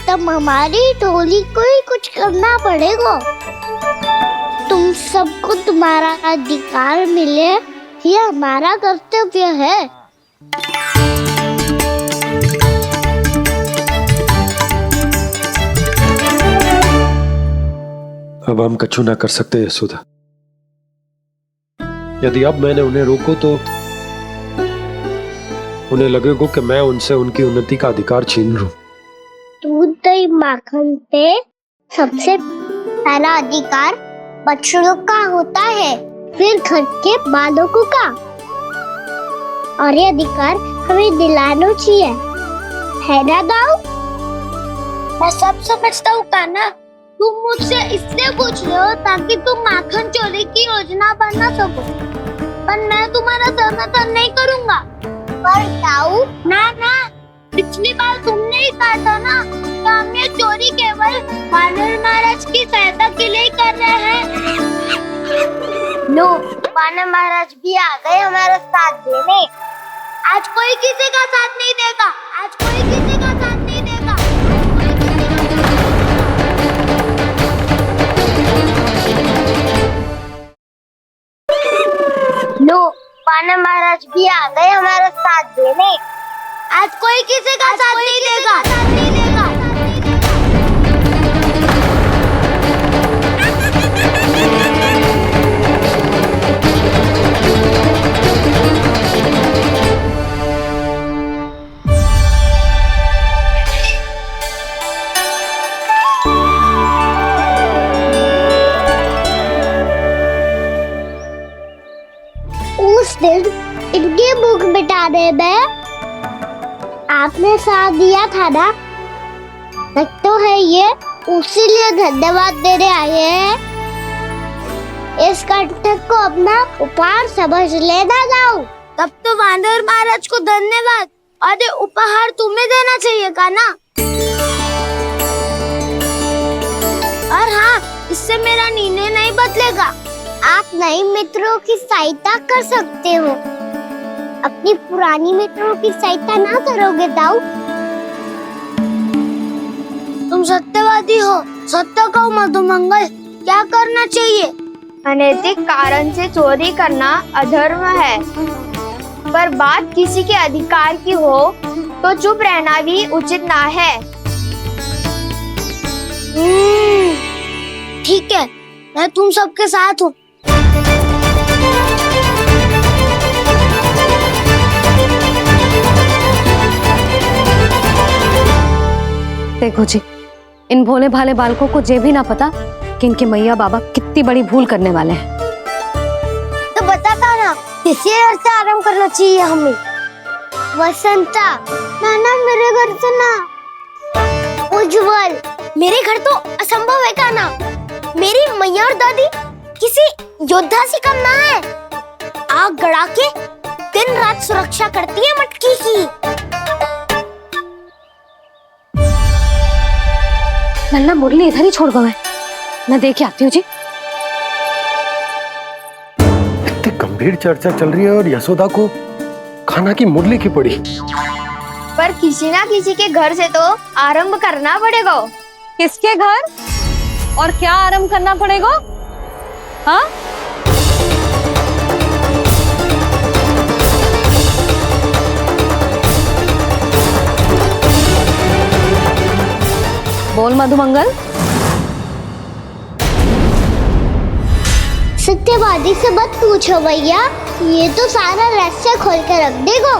Speaker 12: तब हमारी टोली को ही कुछ करना पड़ेगा। तुम सबको तुम्हारा अधिकार मिले, ये हमारा कर्तव्य है।
Speaker 6: अब हम कछु ना कर सकते यशोदा। यदि अब मैंने उन्हें रोको तो उन्हें लगेगा कि मैं उनसे उनकी उन्नति का अधिकार छीन लूं।
Speaker 12: दूध दही माखन पे सबसे पहला अधिकार बछड़ों का होता है, फिर घर के बालकों का, और ये अधिकार हमें दिलाना चाहिए, है ना दाऊ? मैं सब समझता हूँ कान्हा, तुम मुझसे इसलिए पूछ रहे हो ताकि तुम माखन चोरी की योजना बना सको, पर मैं तुम्हारा समर्थन नहीं करूँगा। पर दाऊ ना ना, पिछली बार तुमने ही कहा था ना कि हम ये चोरी केवल वानर महाराज की सहायता के लिए कर रहे हैं। लो, वानर महाराज भी आ गए हमारा साथ देने। आज कोई किसी का साथ नहीं देगा, आज कोई किसी का साथ नहीं देगा। लो, वानर महाराज भी आ गए हमारा साथ देने। आज कोई किसी का साथ नहीं देगा। उस दिन इनकी भूख मिटाने में आपने साथ दिया था ना, तो है ये उसी लिए धन्यवाद देने आए हैं। इस कर्तव्य को अपना उपहार समझ लेना जाओ। तब तो वानर महाराज को धन्यवाद और ये उपहार तुम्हें देना चाहिए का ना। और हाँ, इससे मेरा निर्णय नहीं बदलेगा। आप नए मित्रों की सहायता कर सकते हो, अपनी पुरानी मित्रों की सहायता ना करोगे दाऊ। तुम सत्यवादी हो, सत्य कहो मधुमंगल, क्या करना चाहिए?
Speaker 5: अनैतिक कारण से चोरी करना अधर्म है, पर बात किसी के अधिकार की हो तो चुप रहना भी उचित ना है।
Speaker 12: ठीक है, मैं तुम सबके साथ हूँ।
Speaker 4: देखो जी, इन भोले भाले बालकों को ये भी ना पता कि इनके मैया बाबा कितनी बड़ी भूल करने वाले हैं।
Speaker 12: तो बताता ना, किसी घर से आराम करना चाहिए हमें। वसंता, नाना मेरे घर से ना। उज्जवल, मेरे घर तो असंभव है काना। मेरी मैया और दादी किसी योद्धा से कम ना है। आग गड़ा के दिन रात सुरक्षा करती है मटकी की।
Speaker 4: लल्ला मुरली इधर ही छोड़ गए, मैं देख आती हूँ जी।
Speaker 6: इतनी गंभीर चर्चा चल रही है और यशोदा को खाना की मुरली की पड़ी।
Speaker 5: पर किसी ना किसी के घर से तो आरंभ करना पड़ेगा।
Speaker 4: किसके घर और क्या आरंभ करना पड़ेगा? हाँ, बोल मधुमंगल।
Speaker 12: सत्यवादी से मत पूछो भैया, ये तो सारा रहस्य खोल के रख देगो।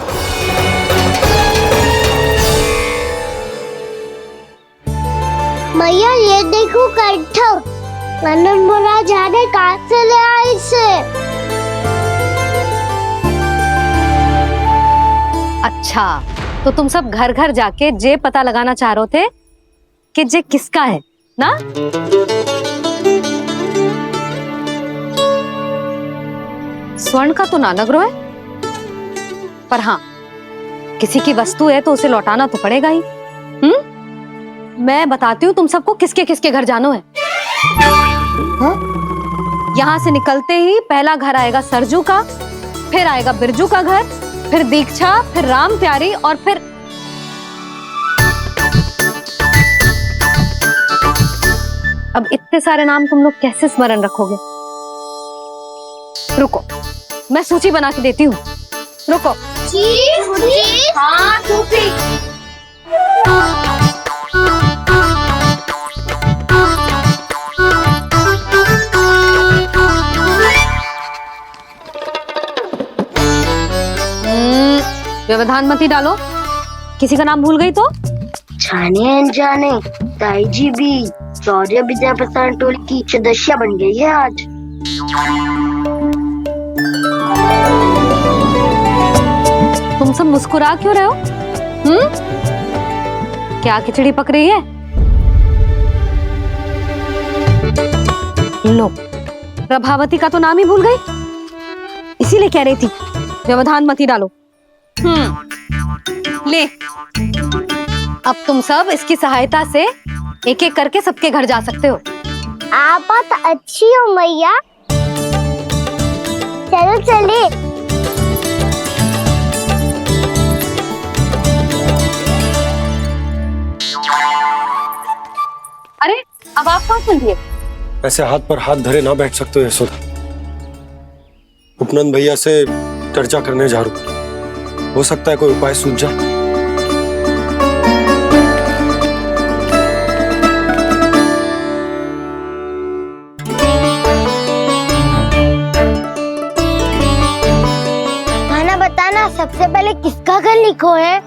Speaker 12: भैया ये देखो कंठ, नंदन बोला जाने कहाँ से ले आई इसे।
Speaker 4: अच्छा, तो तुम सब घर घर जाके जे पता लगाना चाह रहे थे कि जे किसका है ना? स्वर्ण का तो ना लग रहा है, पर हाँ, किसी की वस्तु है तो उसे लौटाना तो पड़ेगा ही। मैं बताती हूँ तुम सबको किसके किसके घर जाना है। हाँ? यहाँ से निकलते ही पहला घर आएगा सरजू का, फिर आएगा बिरजू का घर, फिर दीक्षा, फिर राम प्यारी और फिर अब इतने सारे नाम तुम लोग कैसे स्मरण रखोगे? रुको, मैं सूची बना के देती हूँ। रुको।
Speaker 12: हाँ,
Speaker 4: व्यवधान मत ही डालो, किसी का नाम भूल गई तो?
Speaker 12: जाने अनजाने ताई जी भी शौर्य विद्या प्रसारण टोली की सदस्य बन गई है आज।
Speaker 4: तुम सब मुस्कुरा क्यों रहे हो? क्या खिचड़ी पक रही है? लो, प्रभावती का तो नाम ही भूल गई, इसीलिए कह रही थी व्यवधान मत ही डालो। ले, अब तुम सब इसकी सहायता से एक एक करके सबके घर जा सकते हो।
Speaker 12: आप बात अच्छी हो मैया, चलो चले।
Speaker 4: अरे, अब आप कहाँ सुन रही?
Speaker 6: ऐसे हाथ पर हाथ धरे ना बैठ सकते हो यशोदा। उपनंद भैया से चर्चा करने जा रहा हूं, हो सकता है कोई उपाय सूझ जाए।
Speaker 12: खाना बताना, सबसे पहले किसका घर लिखो है?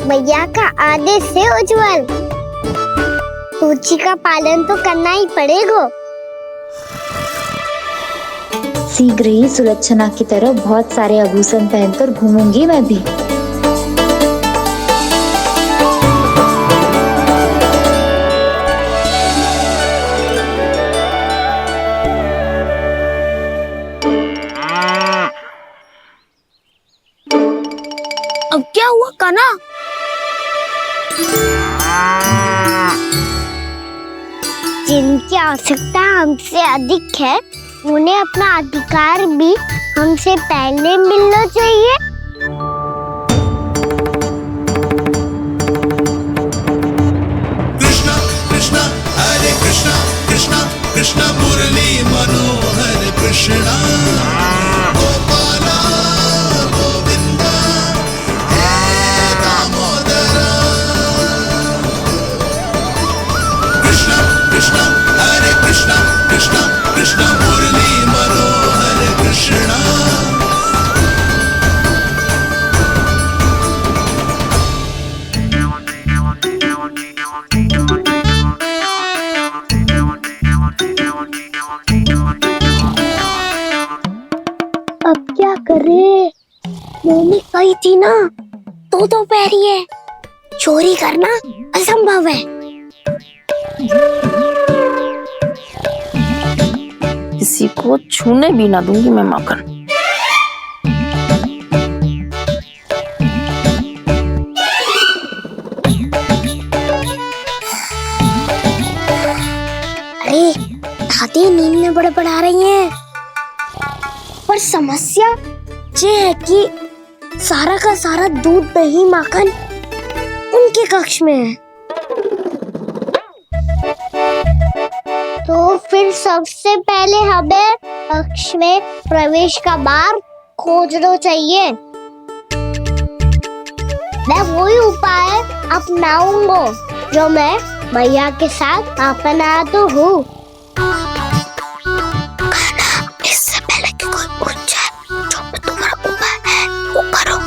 Speaker 12: भैया का आदेश से उज्जवल, सूची का पालन तो करना ही पड़ेगा।
Speaker 16: शीघ्र ही सुलक्षणा की तरह बहुत सारे आभूषण पहनकर घूमूंगी मैं भी।
Speaker 12: अब क्या हुआ काना? जिनकी आवश्यकता हमसे अधिक है उन्हें अपना अधिकार भी हमसे पहले मिलना चाहिए।
Speaker 2: कृष्णा कृष्णा हरे कृष्णा कृष्णा कृष्णा मुरली मनोहर कृष्णा गोपाला गोविंदा हे दामोदरा। कृष्णा कृष्णा हरे कृष्णा कृष्णा कृष्णा मुरली मनोहर कृष्णा।
Speaker 12: अब क्या करे? मम्मी कही थी ना, दो पैरी है, चोरी करना असंभव है।
Speaker 10: किसी को छूने भी ना दूंगी मैं माखन।
Speaker 12: अरे दादी नींद में बड़बड़ा रही हैं। पर समस्या ये है कि सारा का सारा दूध दही माखन उनके कक्ष में है। तो फिर सबसे पहले हमें कक्ष में प्रवेश का मार्ग खोजना चाहिए। मैं वही उपाय अपनाऊंगा जो मैं मैया के साथ अपनाता हूँ। इससे पहले कि कोई पूछ जाए, जो भी तुम्हारा उपाय है वो करो।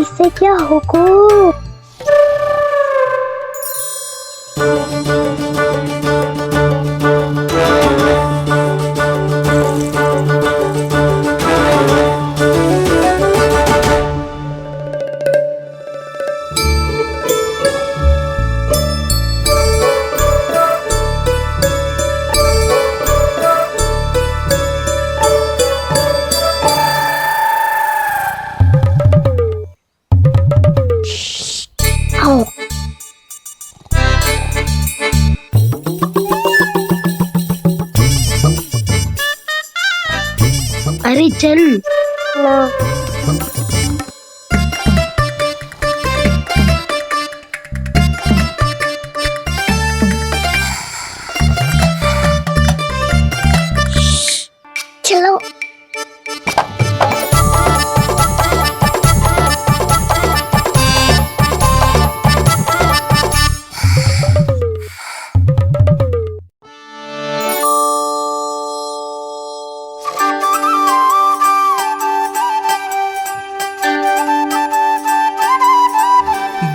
Speaker 12: इससे क्या होगा? अरे चल ना। चलो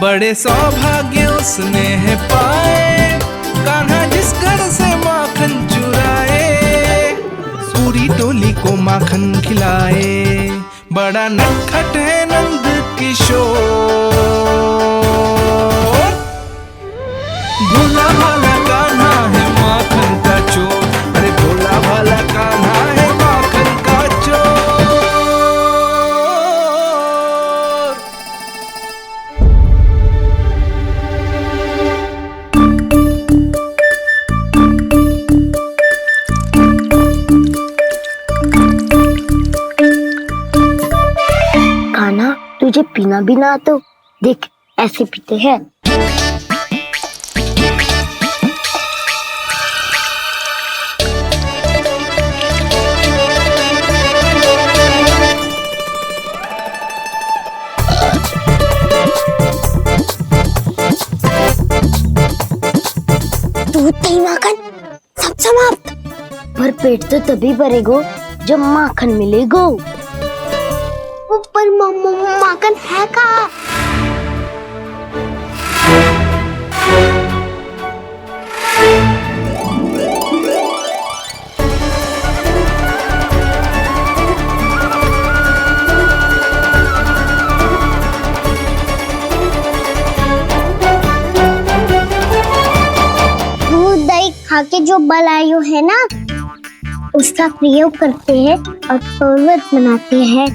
Speaker 17: बड़े सौभाग्य उसने है पाए, कान्हा जिस घर से माखन चुराए, पूरी टोली को माखन खिलाए। बड़ा नटखट है नंद किशोर, भोला भाला कान्हा है माखन का चोर। अरे भोला भाला कान्हा है माखन का चोर।
Speaker 12: कान्हा तुझे पीना भी ना तो देख ऐसे पीते हैं। दूध दही माखन सब समाप्त। पर पेट तो तभी भरेगो जब माखन मिलेगो। ऊपर माखन है कहाँ? खा के जो बलायु है ना, उसका प्रयोग करते हैं और पर्वत बनाते हैं।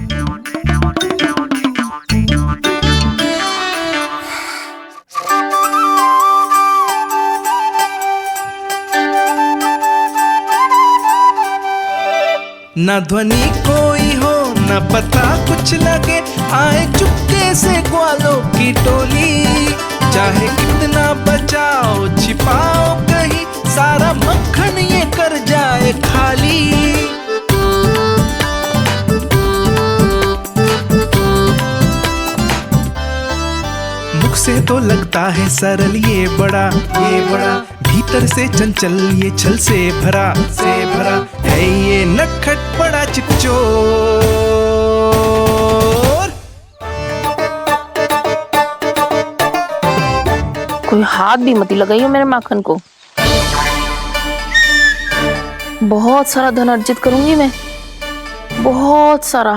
Speaker 17: न ध्वनि कोई हो न पता कुछ लगे, आए चुपके से ग्वालों की टोली। चाहे कितना बचाओ छिपाओ कहीं, सारा मक्खन ये कर जाए खाली। मुख से तो लगता है सरल ये बड़ा, भीतर से चंचल ये छल से भरा है ये नटखट बड़ा चिकचोर।
Speaker 10: कोई हाथ भी मत लगाइयो मेरे माखन को। बहुत सारा धन अर्जित करूंगी मैं, बहुत सारा।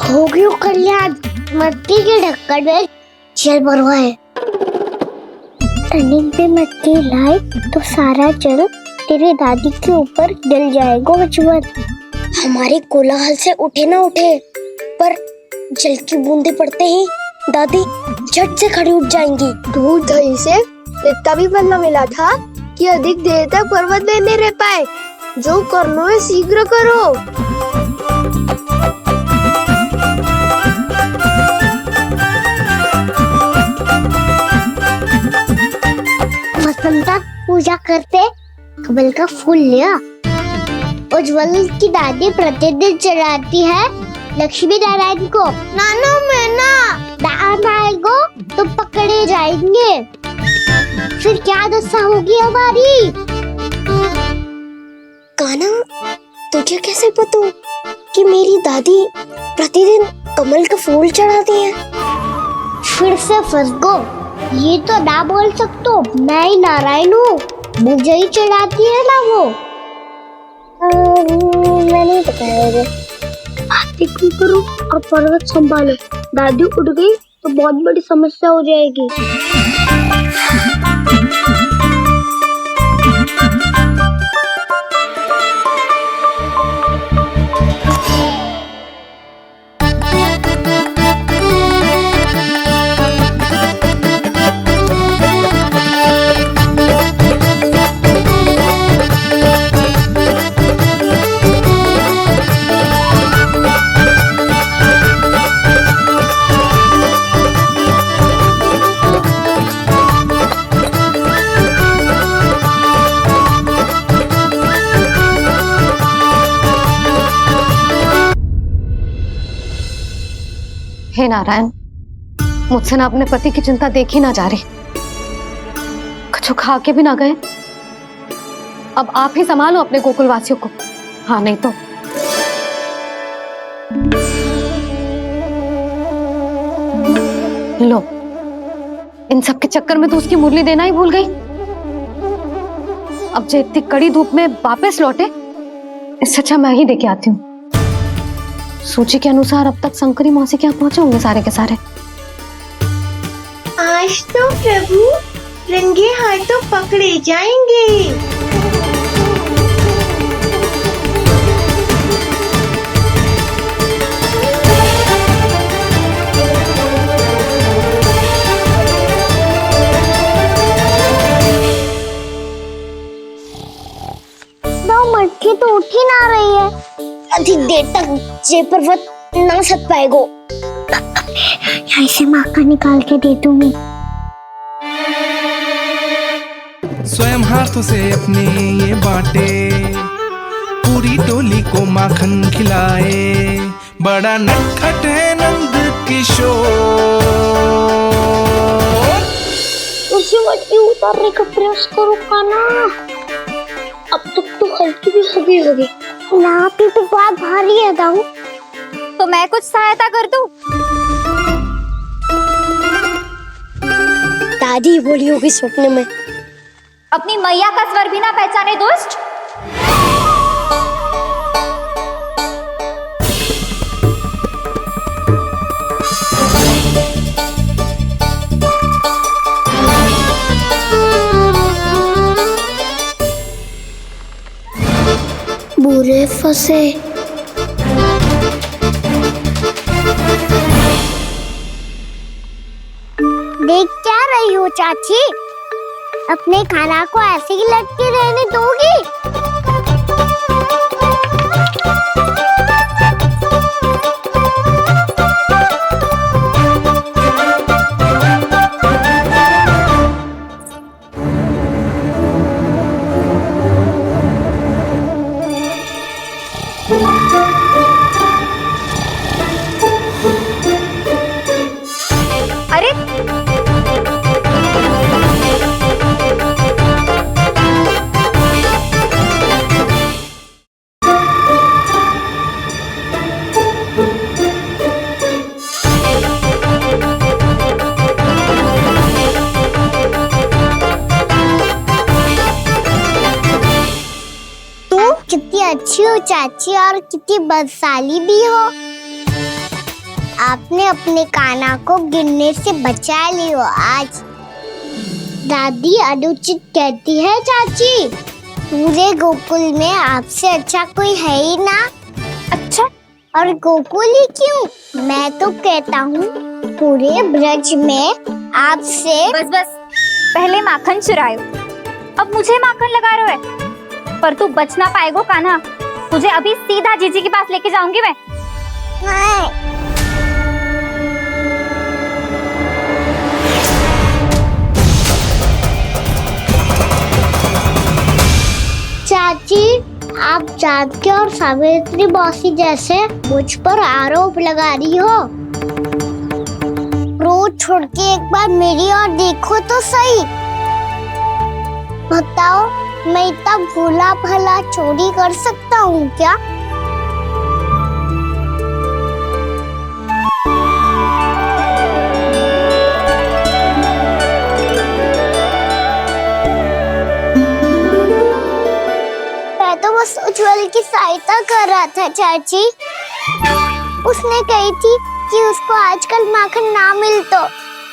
Speaker 12: हो गयो कल्याण, मटकी के ढक्कन में जल भरवा है। टर्निंग पे मटकी लाए तो सारा जल तेरे दादी के ऊपर डल जाएगा बचवन। हमारे कोलाहल से उठे ना उठे, पर जल की बूंदे पड़ते ही दादी झट से खड़ी उठ जाएंगी।
Speaker 5: दूध दही से इतना भी बदला मिला था कि अधिक देर तक पर्वत नहीं रह पाए। जो करना है शीघ्र करो।
Speaker 12: वसंता पूजा करते कमल का फूल लिया। उज्ज्वल की दादी प्रतिदिन चढ़ाती है लक्ष्मी नारायण को। नानो में ना दान आएगो तो पकड़े जाएंगे। फिर क्या दशा होगी हमारी? कान्हा, तुझे कैसे पता कि मेरी दादी प्रतिदिन कमल का फूल चढ़ाती है? फिर से फंस गो। ये तो ना बोल सकतो, मैं ही नारायण हूँ, मुझे ही चढ़ाती है ना वो। मैं नहीं बताया। बातें क्यों करो और पर्वत संभालो। दादी उठ गई तो बहुत बड़ी समस्या हो जाएगी।
Speaker 4: हे नारायण, मुझसे ना अपने पति की चिंता देखी ना जा रही, कुछ खा के भी ना गए। अब आप ही संभालो अपने गोकुलवासियों को। हाँ, नहीं तो लो, इन सब के चक्कर में तो उसकी मुरली देना ही भूल गई। अब जो इतनी कड़ी धूप में वापस लौटे, इससे अच्छा मैं ही देके आती हूँ। सूची के अनुसार अब तक शंकरी मौसी के यहाँ पहुंचे होंगे सारे के सारे।
Speaker 5: आज तो प्रभु रंगे हाथों पकड़े जाएंगे।
Speaker 12: मटकी तो उठ ही ना रही है। अधिक देर तक ये पर्वत ना सक पाएगो। यहाँ से माखन निकाल के दे दूंगी।
Speaker 17: स्वयं हाथों से अपने ये बांटे, पूरी टोली को माखन खिलाए। बड़ा नटखट है नंद किशोर।
Speaker 12: उसे मटकी उतारने का प्रयास करो कान्हा। अब तक तो हल्की भी होगी। नापी तो बहुत भारी है दाऊ।
Speaker 16: तो मैं कुछ सहायता कर दूं?
Speaker 12: दादी बोली होगी सपने में।
Speaker 16: अपनी मैया का स्वर भी ना पहचाने दुष्ट।
Speaker 12: पूरे फंसे। देख क्या रही हो चाची? अपने खाना को ऐसे ही लटके रहने दोगी?
Speaker 16: अरे
Speaker 12: तुम कितनी अच्छी हो चाची और कितनी बदसाली भी हो। आपने अपने काना को गिरने से बचा ली हो आज। दादी अनुचित कहती है चाची, पूरे गोकुल में आपसे अच्छा कोई है ही ना। अच्छा, और गोकुल ही क्यों, मैं तो कहता हूँ पूरे ब्रज में आपसे।
Speaker 16: बस बस, पहले माखन चुरायो, अब मुझे माखन लगा रहे हो। पर तू बच ना पाएगो कान्हा, तुझे अभी सीधा जीजी के पास लेके जाऊंगी मैं।
Speaker 12: चाची, आप जानकी और सावित्री मौसी जैसे मुझ पर आरोप लगा रही हो। रोज छोड़ के एक बार मेरी ओर देखो तो सही। बताओ, मैं इतना भोला भला चोरी कर सकता हूँ क्या? मैं तो बस उज्जवल की सहायता कर रहा था चाची। उसने कही थी कि उसको आजकल माखन ना मिल तो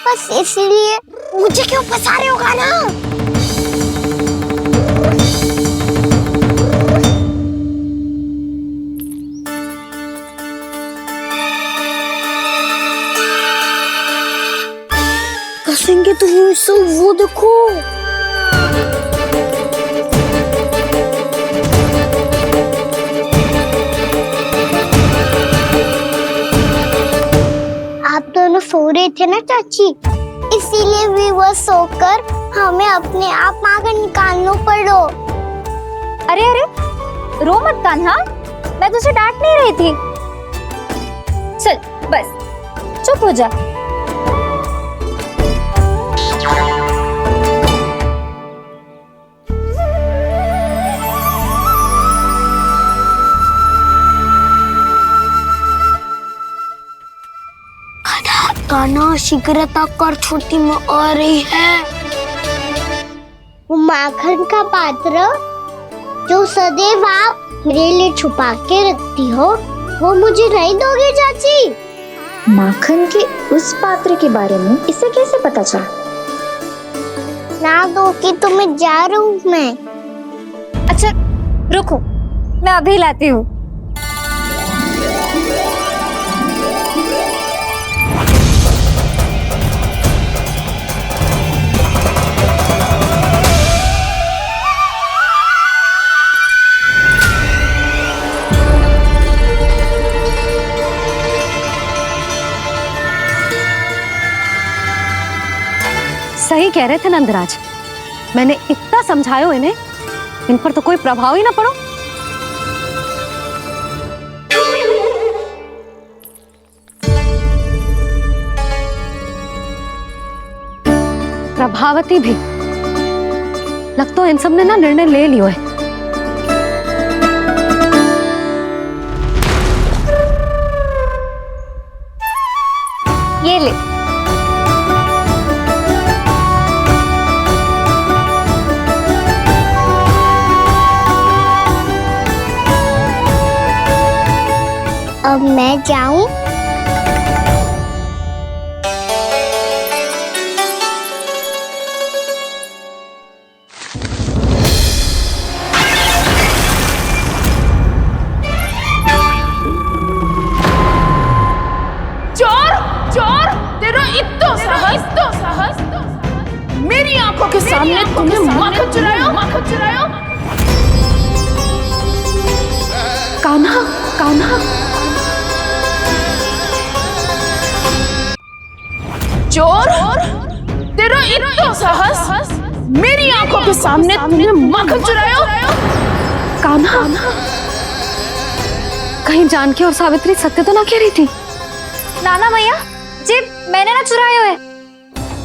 Speaker 12: बस इसीलिए। मुझे क्यों फंसा रहे हो ना? कसेंगे तो वो देखो। आप दोनों सो रहे थे ना चाची, इसीलिए विवश सोकर हमें अपने आप माखन निकालना पड़ो।
Speaker 16: अरे अरे, रो मत कान्हा, मैं तुझे डांट नहीं रही थी। चल बस चुप हो जा।
Speaker 12: कान्हा शीघ्र कर, छोटी में आ रही है। वो माखन का पात्र जो सदैव आप मेरे लिए छुपा के रखती हो, वो मुझे नहीं दोगे चाची?
Speaker 16: माखन के उस पात्र के बारे में इसे कैसे पता चला?
Speaker 12: ना दोगी तो मैं जा रहा हूँ मैं।
Speaker 16: अच्छा रुको, मैं अभी लाती हूँ।
Speaker 4: सही कह रहे थे नंदराज, मैंने इतना समझायो इन्हें, इन पर तो कोई प्रभाव ही ना पड़ो। प्रभावती भी लग तो इन सब ने ना निर्णय ले लियो है।
Speaker 16: ये ले।
Speaker 12: अब मैं जाऊं?
Speaker 10: सबके सामने तुमने माखन चुराया।
Speaker 4: कान्हा, कहीं जानकी और सावित्री सत्य तो ना कह रही थी?
Speaker 16: नाना भैया जी, मैंने ना चुराया है,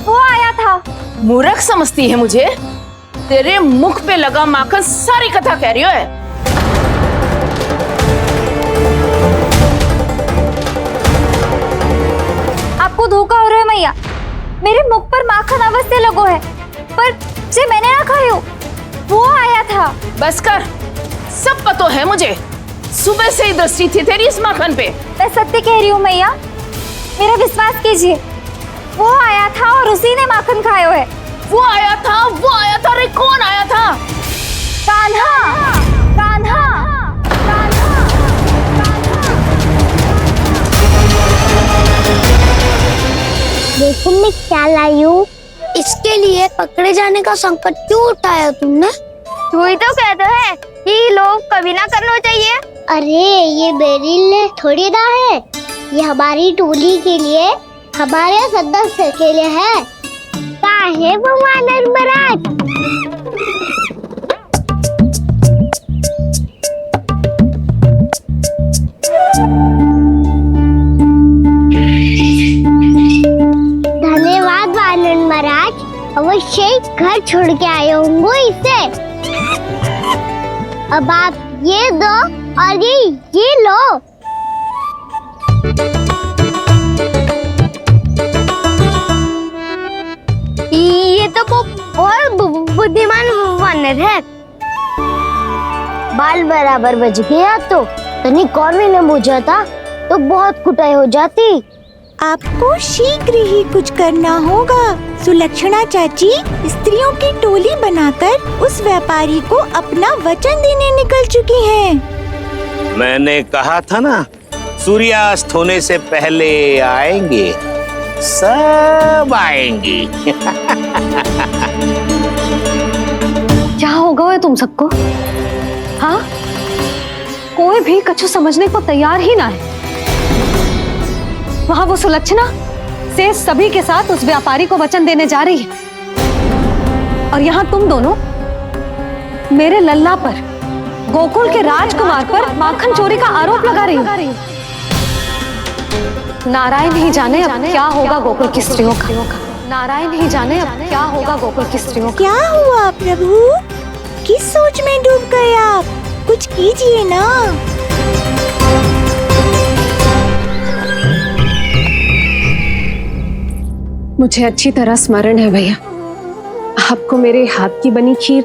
Speaker 16: वो आया था।
Speaker 10: मूर्ख समझती है मुझे? तेरे मुख पे लगा माखन सारी कथा कह रही है।
Speaker 16: आपको धोखा हो रहा है मैया, मेरे मुख पर माखन अवश्य लगो है, पर जे मैंने ना खायो, वो आया था।
Speaker 10: बस कर, सब पता है मुझे। सुबह से ही दृष्टि थी तेरी इस माखन पे।
Speaker 16: मैं सत्य कह रही हूँ मैया, मेरा विश्वास कीजिए। वो आया था और उसी ने माखन खायो है।
Speaker 10: वो आया था, वो आया था। अरे कौन आया था?
Speaker 16: कान्हा, कान्हा,
Speaker 12: देखो मैं क्या लाई हूँ। इसके लिए पकड़े जाने का संकट क्यों उठाया तुमने?
Speaker 16: तू ही तो कहता है कि लोग कभी ना करना चाहिए।
Speaker 12: अरे ये मेरे लिए थोड़ी ना है, ये हमारी टोली के लिए, हमारे सदस्य के लिए है। कहाँ है भगवान धर्मराज? धन्यवाद वानर महाराज, अवश्य ही घर छोड़ के आए होंगे इसे। अब आप ये दो और ये लो। ये तो बहुत बुद्धिमान वानर है। बाल बराबर बज गया तो तनिक और भी न बुझा था तो बहुत कुटाई हो जाती।
Speaker 18: आपको शीघ्र ही कुछ करना होगा। सुलक्षणा चाची स्त्रियों की टोली बनाकर उस व्यापारी को अपना वचन देने निकल चुकी हैं।
Speaker 14: मैंने कहा था ना, सूर्यास्त होने से पहले आएंगे, सब आएंगी।
Speaker 4: क्या होगा है तुम सबको? हाँ, कोई भी कछु समझने को तैयार ही ना है। वहां वो सुलक्षणा से सभी के साथ उस व्यापारी को वचन देने जा रही है, और यहाँ तुम दोनों मेरे लल्ला पर, गोकुल के राजकुमार पर माखन चोरी का आरोप लगा रही हो। नारायण ही जाने अब क्या होगा गोकुल की स्त्रियों का। नारायण ही जाने अब क्या होगा गोकुल की स्त्रियों का।
Speaker 18: क्या हुआ प्रभु? किस सोच में डूब गए आप? कुछ कीजिए ना।
Speaker 19: मुझे अच्छी तरह स्मरण है भैया, आपको मेरे हाथ की बनी खीर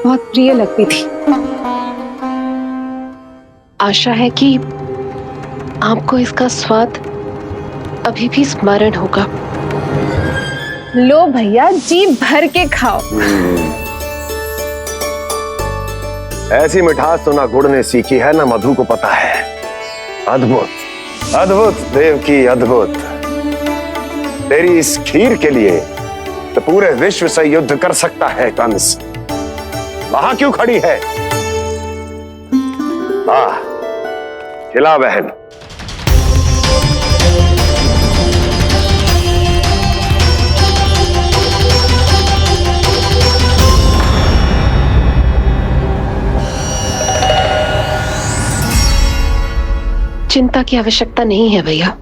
Speaker 19: बहुत प्रिय लगती थी। आशा है कि आपको इसका स्वाद अभी भी स्मरण होगा।
Speaker 10: लो भैया, जी भर के खाओ।
Speaker 7: ऐसी मिठास तो ना गुड़ ने सीखी है ना मधु को पता है। अद्भुत, अद्भुत देवकी, अद्भुत। तेरी इस खीर के लिए तो पूरे विश्व से युद्ध कर सकता है कंस। वहां क्यों खड़ी है? खिला बहन।
Speaker 19: चिंता की आवश्यकता नहीं है भैया,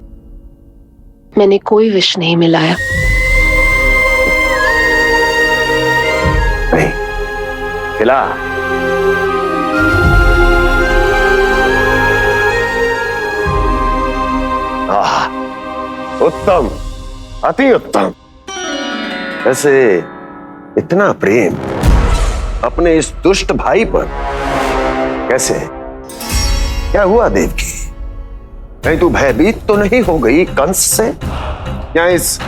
Speaker 19: मैंने कोई विष नहीं मिलाया।
Speaker 7: नहीं, खिला। उत्तम, अति उत्तम। वैसे इतना प्रेम अपने इस दुष्ट भाई पर कैसे? क्या हुआ देवकी? कहीं तू भयभीत तो नहीं हो गई कंस से? या इस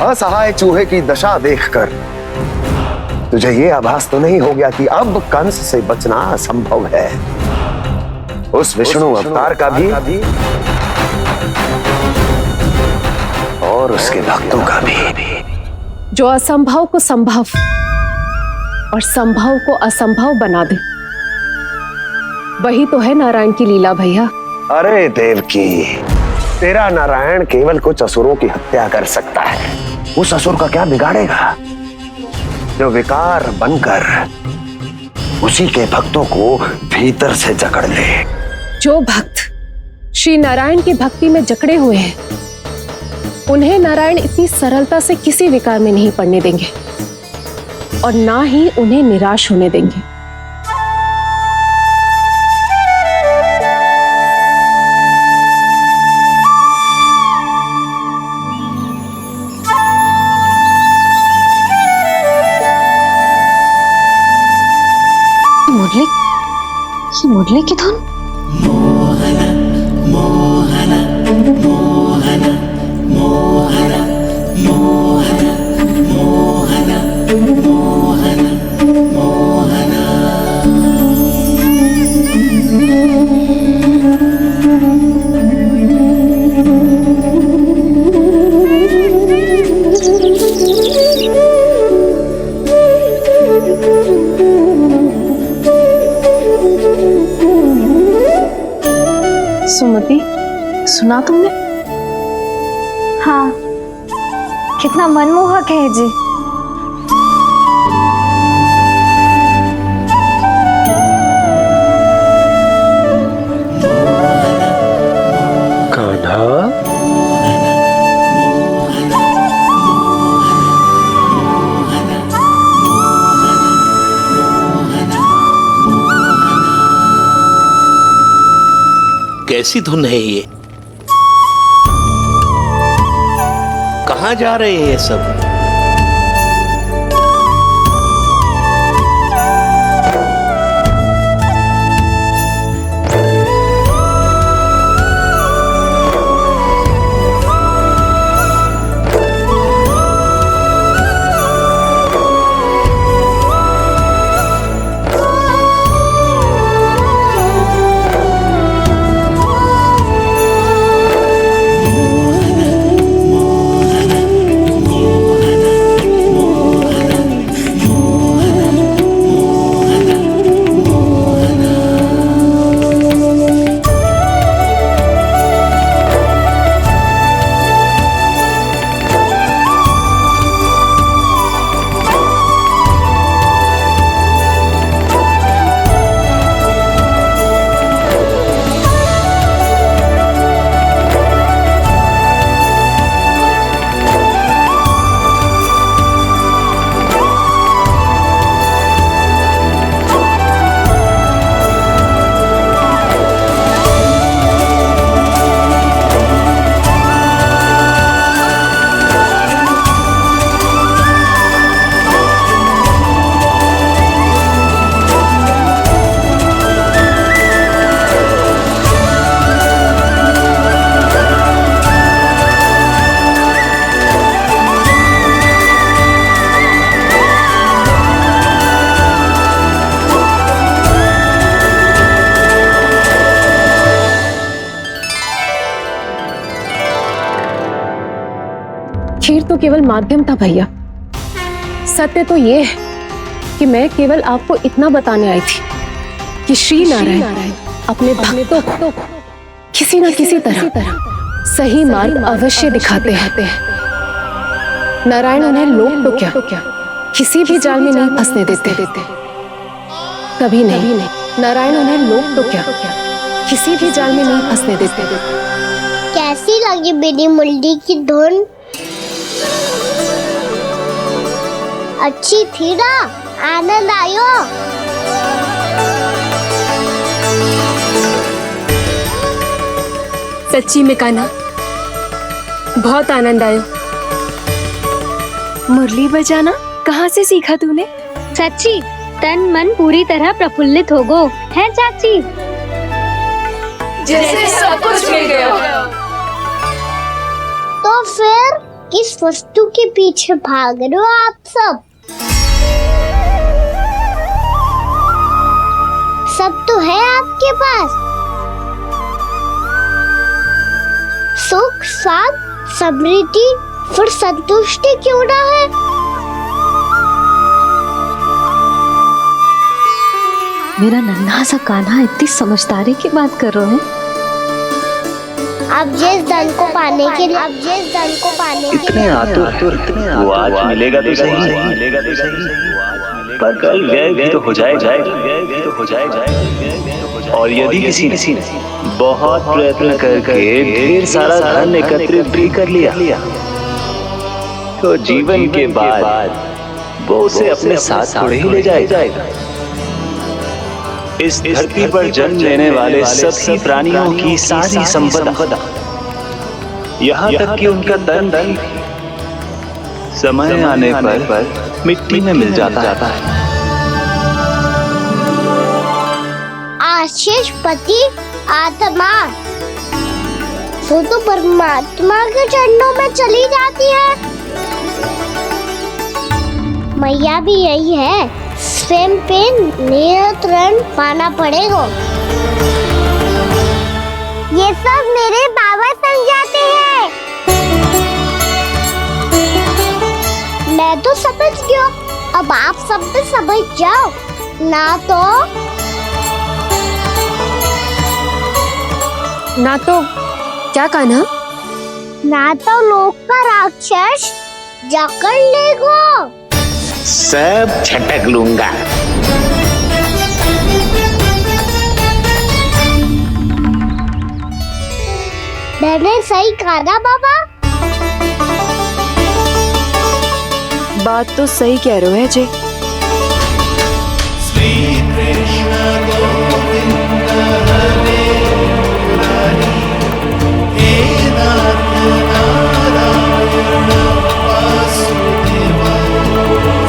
Speaker 7: असहाय चूहे की दशा देखकर तुझे ये आभास तो नहीं हो गया कि अब कंस से बचना असंभव है? उस विष्णु अवतार का भी और उसके भक्तों का भी,
Speaker 19: जो असंभव को संभव और संभव को असंभव बना दे, वही तो है नारायण की लीला भैया।
Speaker 7: अरे देवकी, तेरा नारायण केवल कुछ असुरों की हत्या कर सकता है, उस असुर का क्या बिगाड़ेगा? जो विकार बनकर उसी के भक्तों को भीतर से जकड़ ले।
Speaker 19: जो भक्त श्री नारायण की भक्ति में जकड़े हुए हैं, उन्हें नारायण इतनी सरलता से किसी विकार में नहीं पड़ने देंगे और ना ही उन्हें निराश होने देंगे।
Speaker 4: मुरली की धुन।
Speaker 2: मोहन मोहन मोहन मोहन मोहन मोहन मोहन मोहन।
Speaker 8: सुमति, सुना तुमने?
Speaker 16: हाँ, कितना मनमोहक है जी।
Speaker 6: कान्हा,
Speaker 14: कैसी धुन है ये? कहाँ जा रहे हैं ये सब?
Speaker 19: खीर तो केवल माध्यम था भैया। सत्य तो ये है कि मैं केवल आपको इतना बताने आई थी कि श्री नारायण अपने भक्तों को किसी न किसी तरह सही मार्ग अवश्य दिखाते हैं। नारायण उन्हें लोग तो क्या किसी भी जाल में नहीं फंसने देते। कभी नहीं। नारायण उन्हें लोग तो क्या किसी भी जाल में नहीं फंसने देते।
Speaker 12: कैसी लगी मेरी मुरली की धुन? अच्छी थी ना? आनंद आयो?
Speaker 8: सच्ची में कान्हा, बहुत आनंद आयो। मुरली बजाना कहाँ से सीखा तूने?
Speaker 16: सच्ची तन मन पूरी तरह प्रफुल्लित हो गो है चाची।
Speaker 8: जैसे सब कुछ मिल गया।
Speaker 12: तो फिर किस वस्तु के पीछे भाग रहे हो आप सब? सब तो है आपके पास। सुख, स्वाद, समृद्धि, फिर संतुष्टि क्यों ना है?
Speaker 4: मेरा नन्हा सा कान्हा इतनी समझदारी की बात कर रहे हैं।
Speaker 12: अब जिस धन को पाने के लिए
Speaker 20: इतने आतुर वो आज मिलेगा तो सही, पर कल गए भी तो हो जाएगा। और यदि किसी ने बहुत प्रयत्न करके ढेर सारा धन एकत्रित भी कर लिया, तो जीवन के बाद वो उसे अपने साथ थोड़े ही ले जाएगा। इस धरती पर जन्म लेने वाले सभी प्राणियों की सारी संपदा, यहाँ तक कि उनका तन भी समय आने पर मिट्टी में मिल जाता है।
Speaker 12: आशीष पति आत्मा वो तो परमात्मा के चरणों में चली जाती है। मैया भी यही है, स्वयं पे नियंत्रण पाना पड़ेगा। ये सब मेरे बाबा समझाते हैं। मैं तो समझ गया, अब आप सब भी समझ जाओ
Speaker 19: ना तो क्या कान्हा?
Speaker 12: ना तो लोक का राक्षस जाकर लेगो,
Speaker 14: सब झटक लूंगा।
Speaker 12: मैंने सही कहा ना बाबा?
Speaker 19: बात तो सही कह रहे हो है जी।
Speaker 17: श्री कृष्ण गोविंद हरे मुरारी, हे नाथ नारायण वासुदेवा।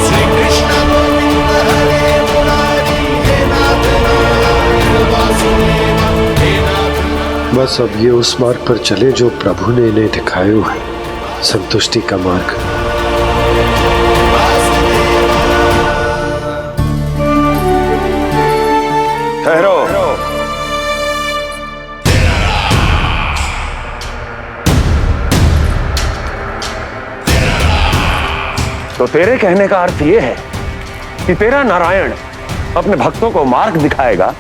Speaker 17: श्री कृष्ण गोविंद हरे मुरारी, हे नाथ नारायण वासुदेवा, हे नाथ।
Speaker 6: बस अब ये उस मार्ग पर चले जो प्रभु ने इन्हें दिखाया है, संतुष्टि का मार्ग।
Speaker 7: ठहरो। तो तेरे कहने का अर्थ यह है कि तेरा नारायण अपने भक्तों को मार्ग दिखाएगा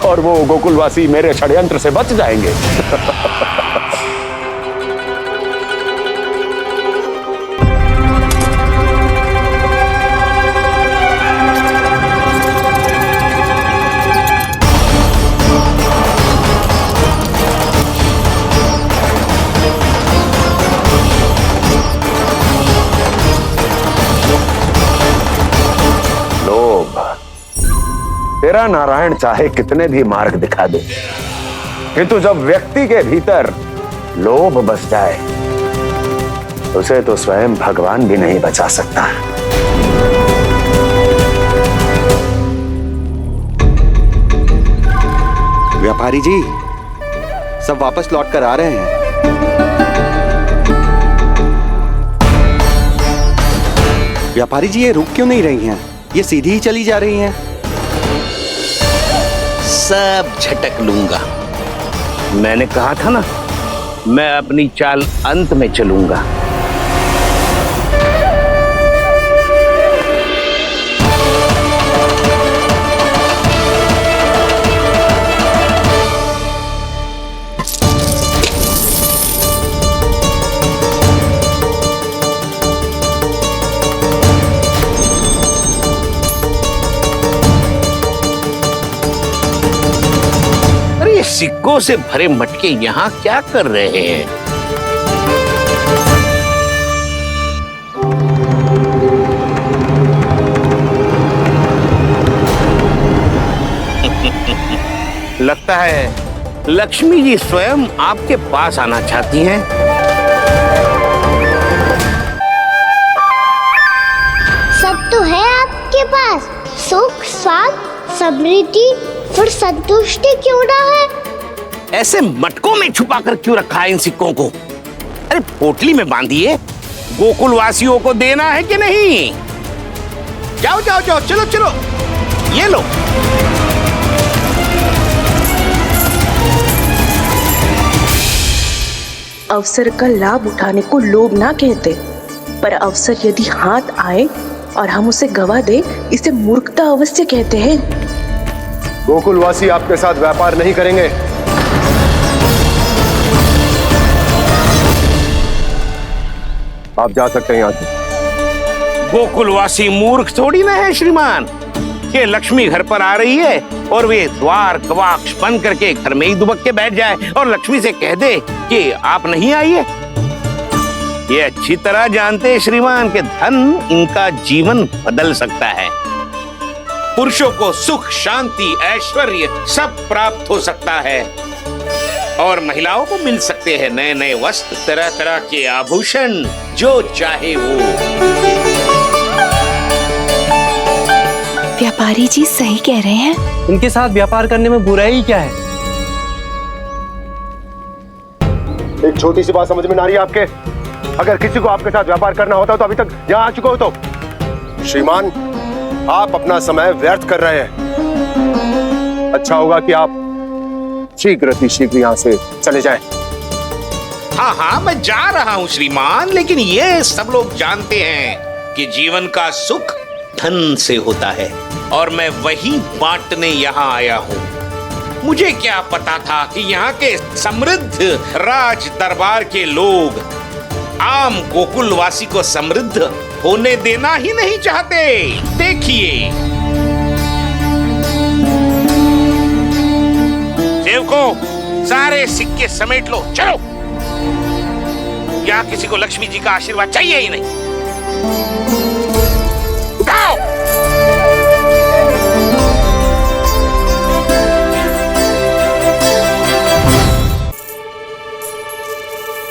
Speaker 7: और वो गोकुलवासी मेरे षड्यंत्र से बच जाएंगे। तेरा नारायण चाहे कितने भी मार्ग दिखा दे, किंतु जब व्यक्ति के भीतर लोभ बस जाए, उसे तो स्वयं भगवान भी नहीं बचा सकता।
Speaker 15: व्यापारी जी, सब वापस लौट कर आ रहे हैं। व्यापारी जी, ये रुक क्यों नहीं रही हैं? ये सीधी ही चली जा रही हैं।
Speaker 14: सब झटक लूंगा। मैंने कहा था ना, मैं अपनी चाल अंत में चलूंगा। सिक्कों से भरे मटके यहाँ क्या कर रहे हैं? लगता है लक्ष्मी जी स्वयं आपके पास आना चाहती हैं।
Speaker 12: सब तो है आपके पास, सुख, स्वाद, समृद्धि, फिर संतुष्टि क्यों ना है?
Speaker 14: ऐसे मटकों में छुपाकर क्यों रखा है इन सिक्कों को? अरे पोटली में बांधिए, गोकुल वासियों को देना है कि नहीं? जाओ जाओ जाओ, चलो चलो, ये लो।
Speaker 1: अवसर का लाभ उठाने को लोभ ना कहते, पर अवसर यदि हाथ आए और हम उसे गवा दे, इसे मूर्खता अवश्य कहते हैं।
Speaker 6: गोकुलवासी आपके साथ व्यापार नहीं करेंगे।
Speaker 7: आप जा सकते हैं यहाँ से।
Speaker 14: गोकुलवासी मूर्ख थोड़ी ना है श्रीमान कि लक्ष्मी घर पर आ रही है और वे द्वार कवाक्ष बंद करके घर में ही दुबक के बैठ जाए और लक्ष्मी से कह दे कि आप नहीं आइए। ये अच्छी तरह जानते हैं श्रीमान कि धन इनका जीवन बदल सकता है। पुरुषों को सुख, शांति, ऐश्वर्य सब प्राप्त हो सकता है और महिलाओं को मिल सकते हैं नए नए वस्त्र, तरह तरह के आभूषण, जो चाहे वो।
Speaker 3: व्यापारी जी सही कह रहे हैं।
Speaker 13: इनके साथ व्यापार करने में बुराई क्या है?
Speaker 6: एक छोटी सी बात समझ में ना रही है आपके? अगर किसी को आपके साथ व्यापार करना होता तो अभी तक यहाँ आ चुके हो। तो श्रीमान, आप अपना समय व्यर्थ कर रहे हैं। अच्छा होगा कि आप शीघ्र यहाँ से चले जाएं।
Speaker 14: हाँ हाँ, मैं जा रहा हूँ श्रीमान, लेकिन ये सब लोग जानते हैं कि जीवन का सुख धन से होता है और मैं वही बांटने यहाँ आया हूँ। मुझे क्या पता था कि यहाँ के समृद्ध राज दरबार के लोग आम गोकुलवासी को समृद्ध होने देना ही नहीं चाहते। देखिए सेवकों, सारे सिक्के समेट लो, चलो। यहाँ किसी को लक्ष्मी जी का आशीर्वाद चाहिए ही नहीं। उठाओ।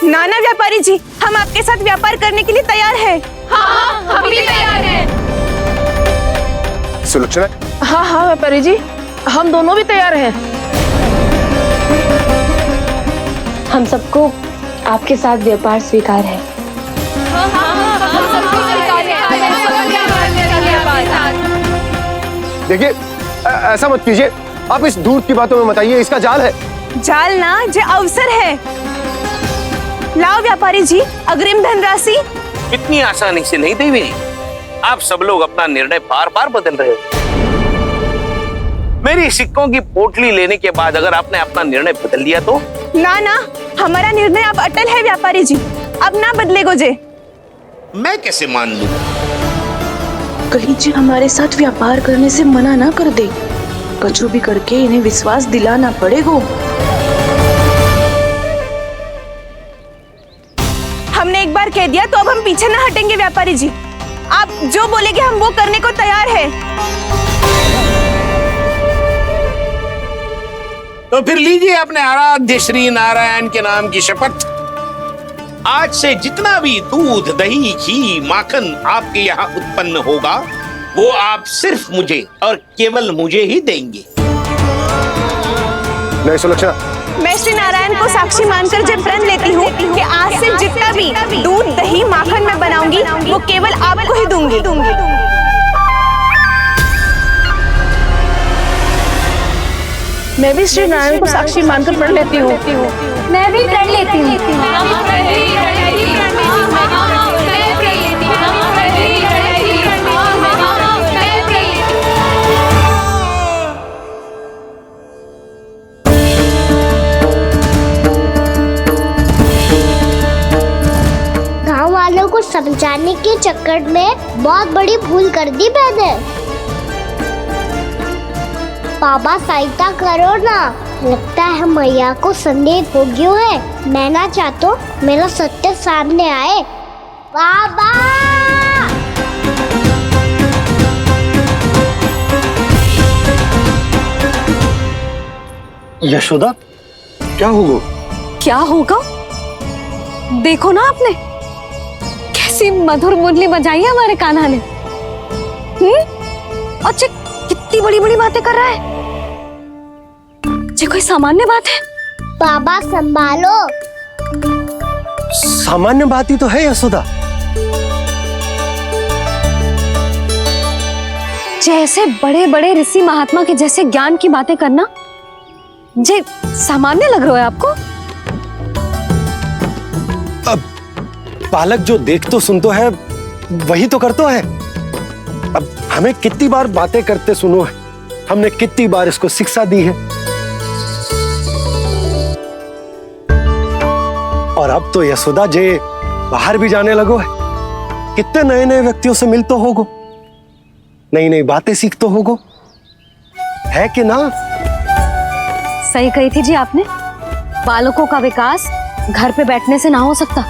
Speaker 1: नाना व्यापारी जी, हम आपके साथ व्यापार करने के लिए तैयार हैं।
Speaker 10: हाँ, हम भी तैयार हैं।
Speaker 6: सुलक्षणा?
Speaker 10: हाँ हाँ व्यापारी जी, हम दोनों भी तैयार हैं।
Speaker 8: हम सबको आपके साथ व्यापार स्वीकार है।
Speaker 6: देखिए, ऐसा मत कीजिए। आप इस दूध की बातों में मत आइए, इसका जाल है।
Speaker 1: जाल ना, जो अवसर है। लाओ व्यापारी जी अग्रिम धनराशि।
Speaker 14: इतनी आसानी से नहीं देवी। आप सब लोग अपना निर्णय बार बार बदल रहे हो। मेरी सिक्कों की पोटली लेने के बाद अगर आपने अपना निर्णय बदल दिया तो?
Speaker 1: ना ना, हमारा निर्णय अब अटल है व्यापारी जी, अब ना बदले गोजे।
Speaker 14: मैं कैसे मान लूं?
Speaker 10: कहीं जी हमारे साथ व्यापार करने से मना ना कर दे। कचू भी करके इन्हें विश्वास दिलाना पड़ेगा।
Speaker 1: हमने एक बार कह दिया तो अब हम पीछे ना हटेंगे व्यापारी जी। आप जो बोलेंगे हम वो करने को तैयार है।
Speaker 14: तो फिर लीजिए अपने आराध्य श्री नारायण के नाम की शपथ। आज से जितना भी दूध, दही, घी, माखन आपके यहाँ उत्पन्न होगा वो आप सिर्फ मुझे और केवल मुझे ही देंगे।
Speaker 6: नहीं सुलक्षणा,
Speaker 1: मैं श्री नारायण को साक्षी मानकर जब प्रण लेती हूँ कि आज से जितना भी दूध, दही, माखन मैं बनाऊंगी वो केवल आपको ही दूंगी।
Speaker 10: मैं भी श्री नारायण को साक्षी मानकर प्रण लेती हूँ।
Speaker 16: मैं भी प्रण लेती हूँ।
Speaker 12: गांव वालों को समझाने के चक्कर में बहुत बड़ी भूल कर दी मैंने। बाबा सहायता करो ना, लगता है मैया को संदेह हो गया है। मैं ना चाहता मेरा सत्य सामने आए। बाबा!
Speaker 6: यशोदा, क्या होगा?
Speaker 4: क्या होगा? देखो ना आपने कैसी मधुर मुरली बजाई है हमारे कान्हा ने। अच्छा, कितनी बड़ी बड़ी बातें कर रहा है। ये कोई सामान्य बात है?
Speaker 12: बाबा संभालो।
Speaker 6: सामान्य बात ही तो है यशोदा।
Speaker 4: जैसे बड़े बड़े ऋषि महात्मा के जैसे ज्ञान की बातें करना जे सामान्य लग रहा है आपको?
Speaker 6: अब बालक जो देख तो सुन तो है वही तो कर तो है। अब हमें कितनी बार बातें करते सुनो है, हमने कितनी बार इसको शिक्षा दी है। और अब तो यशोदा जे बाहर भी जाने लगो है, कितने नए नए व्यक्तियों से मिलते होगो, नई नई बातें सीखते होगो, है कि ना?
Speaker 4: सही कही थी जी आपने। बालकों का विकास घर पे बैठने से ना हो सकता।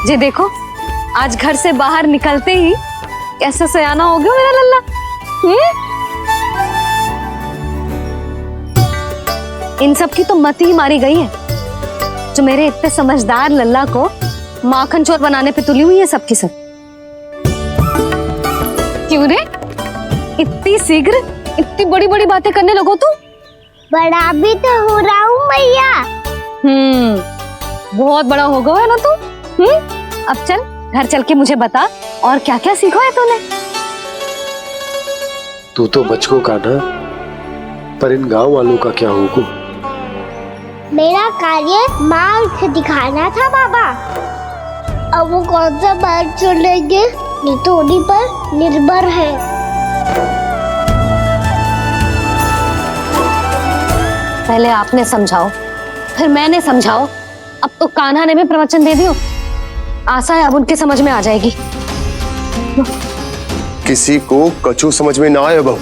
Speaker 4: जी देखो, आज घर से बाहर निकलते ही कैसा सयाना हो गया मेरा लल्ला। इन सब की तो मत ही मारी गई है, जो मेरे इतने समझदार लल्ला को माखन चोर बनाने पे तुली हुई है सबकी सब। क्यों रे, इतनी शीघ्र इतनी बड़ी बड़ी बातें करने लगो तू?
Speaker 12: बड़ा भी तो हो रहा हूँ मैया।
Speaker 4: बहुत बड़ा हो गया है ना तू। अब चल घर चल के मुझे बता और क्या क्या सीखा है तूने।
Speaker 6: तू तो बचको का ना, पर इन गांव वालों का क्या होगा?
Speaker 12: मेरा कार्य मार्ग दिखाना था बाबा। अब वो कौन सा मार्ग चुनेंगे ये तो उन्हीं पर निर्भर है।
Speaker 4: पहले आपने समझाओ, फिर मैंने समझाओ, अब तो कान्हा ने भी प्रवचन दे दियो। आशा है अब उनके समझ में आ जाएगी।
Speaker 7: किसी को कछु समझ में ना आए बहू।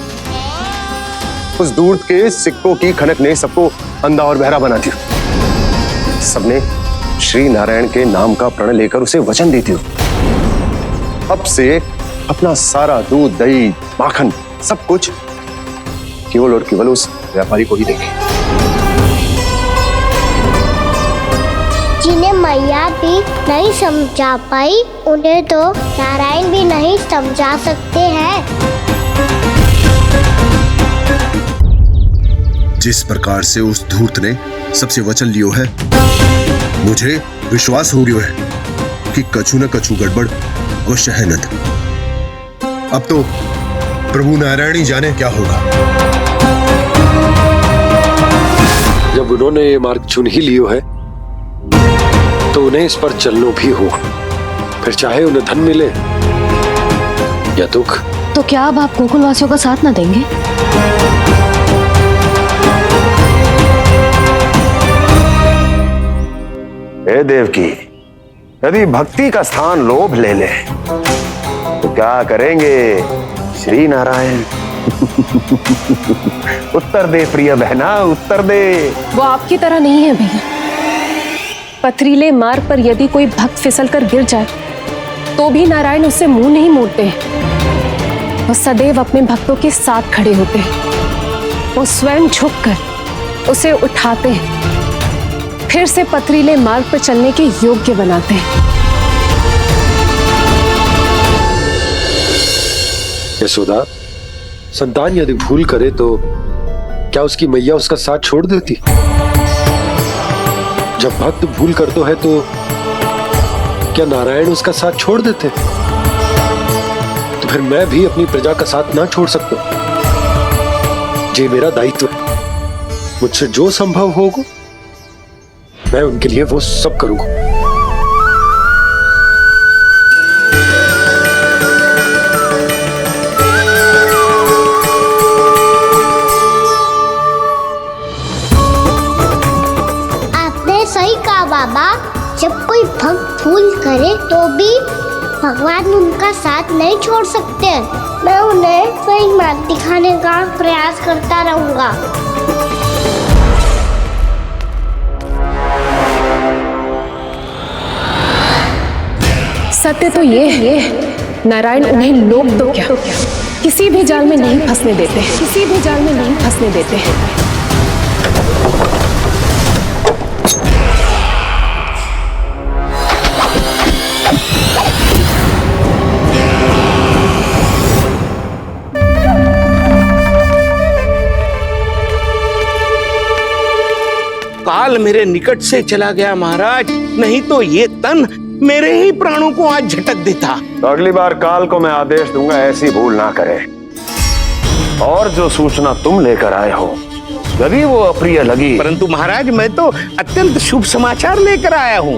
Speaker 7: उस दूर के सिक्कों की खनक ने सबको अंधा और बहरा बना दिया। सबने श्री नारायण के नाम का प्रण लेकर उसे वचन देती हो। अब से अपना सारा दूध, दही, माखन सब कुछ केवल और केवल उस व्यापारी को ही देंगे।
Speaker 12: जिन्हें मैया भी नहीं समझा पाई, उन्हें तो नारायण भी नहीं समझा सकते हैं।
Speaker 21: जिस प्रकार से उस धूर्त ने सबसे वचन लियो है, मुझे विश्वास हो गया है कि कछु न कछु गड़बड़ अवश्य है। नंद, अब तो प्रभु नारायण ही जाने क्या होगा।
Speaker 6: जब उन्होंने ये मार्ग चुन ही लियो है तो उन्हें इस पर चलना भी हो, फिर चाहे उन्हें धन मिले या दुख।
Speaker 19: तो क्या अब आप गोकुलवासियों का साथ न देंगे?
Speaker 7: हे देवकी, यदि भक्ति का स्थान लोभ ले ले तो क्या करेंगे श्री नारायण? उत्तर दे प्रिय बहना, उत्तर दे।
Speaker 19: वो आपकी तरह नहीं है भैया। पथरीले मार्ग पर यदि कोई भक्त फिसल कर गिर जाए तो भी नारायण उससे मुंह नहीं मोड़ते हैं। वो सदैव अपने भक्तों के साथ खड़े होते हैं। वो स्वयं झुककर उसे उठाते हैं, फिर से पथरीले मार्ग पर चलने के योग्य बनाते हैं।
Speaker 6: यशोदा, संतान यदि भूल करे तो क्या उसकी मैया उसका साथ छोड़ देती? जब भक्त भूल करता है तो क्या नारायण उसका साथ छोड़ देते? तो फिर मैं भी अपनी प्रजा का साथ ना छोड़ सकता। ये मेरा दायित्व है। मुझसे जो संभव होगा मैं उनके लिए वो सब करूंगा।
Speaker 12: आपने सही कहा बाबा। जब कोई भक्त भूल करे तो भी भगवान उनका साथ नहीं छोड़ सकते। मैं उन्हें सही मार्ग दिखाने का प्रयास करता रहूंगा।
Speaker 19: सत्य तो ये है, नारायण उन्हें लोग तो क्या किसी भी जाल में नहीं फंसने देते हैं। किसी भी जाल में नहीं फंसने देते हैं।
Speaker 14: काल मेरे निकट से चला गया महाराज, नहीं तो ये तन मेरे ही प्राणों को आज झटक देता।
Speaker 7: तो अगली बार काल को मैं आदेश दूंगा ऐसी भूल ना करे। और जो सूचना तुम लेकर आए हो यदि वो अप्रिय लगी,
Speaker 14: परंतु महाराज मैं तो अत्यंत शुभ समाचार लेकर आया हूँ।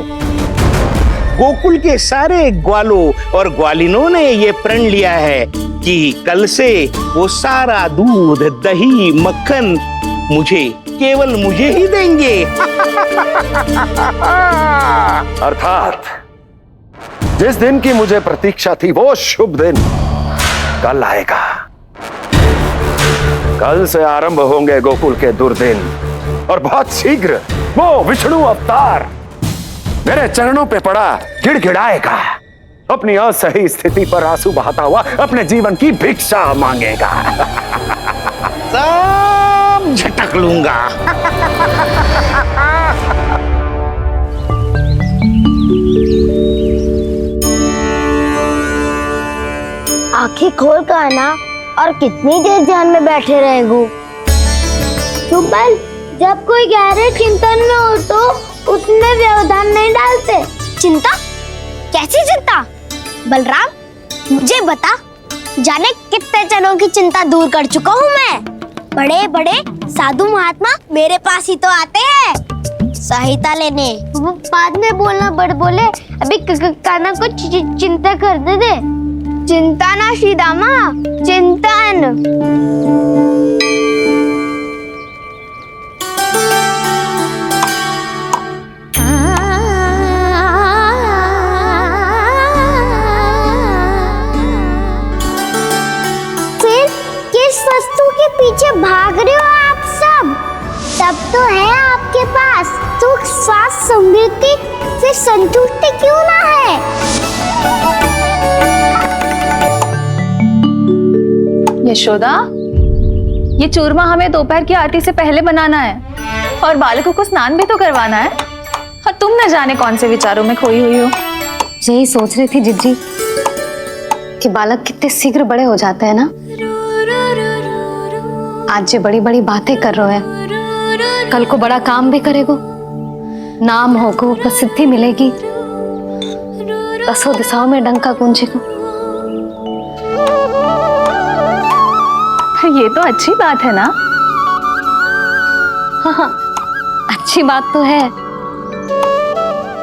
Speaker 14: गोकुल के सारे ग्वालों और ग्वालिनों ने ये प्रण लिया है कि कल से वो सारा दूध, दही, मक्खन मुझे, केवल मुझे ही देंगे।
Speaker 7: अर्थात जिस दिन की मुझे प्रतीक्षा थी वो शुभ दिन कल आएगा। कल से आरंभ होंगे गोकुल के दुर्दिन और बहुत शीघ्र वो विष्णु अवतार मेरे चरणों पे पड़ा गिड़गिड़ाएगा, अपनी असही स्थिति पर आंसू बहाता हुआ अपने जीवन की भिक्षा मांगेगा।
Speaker 14: सब झटक लूंगा।
Speaker 12: आंखें खोल कर आना और कितनी देर ध्यान में बैठे रहेगो। सुबह जब कोई गहरे चिंतन में हो तो उसमें व्यवधान नहीं डालते। चिंता? कैसी चिंता? बलराम मुझे बता, जाने कितने जनों की चिंता दूर कर चुका हूँ मैं। बड़े बड़े साधु महात्मा मेरे पास ही तो आते हैं सहायता लेने। वो बाद में बोलना बड़ बोले, अभी काना को चिंता करने दे। चिंता ना श्रीदामा, चिंतन। फिर किस वस्तु के पीछे भाग रहे हो आप सब? तब तो है आपके पास सुख स्वास्थ्य समृद्धि से संतुष्टि क्यों ना है?
Speaker 3: यशोदा, ये चूरमा हमें दोपहर की आरती से पहले बनाना है और बालकों को स्नान भी तो करवाना है, और तुम न जाने कौन से विचारों में खोई हुई हो।
Speaker 4: यही सोच रही थी जिज्जी कि बालक कितने शीघ्र बड़े हो जाते हैं ना। आज जो बड़ी बड़ी बातें कर रहे हैं, कल को बड़ा काम भी करेगो, नाम होगो, प्रसिद्धि मिलेगी, दसों दिशाओं में डंका गूंजेगा।
Speaker 3: ये तो अच्छी बात है ना।
Speaker 4: हाँ, अच्छी बात तो है,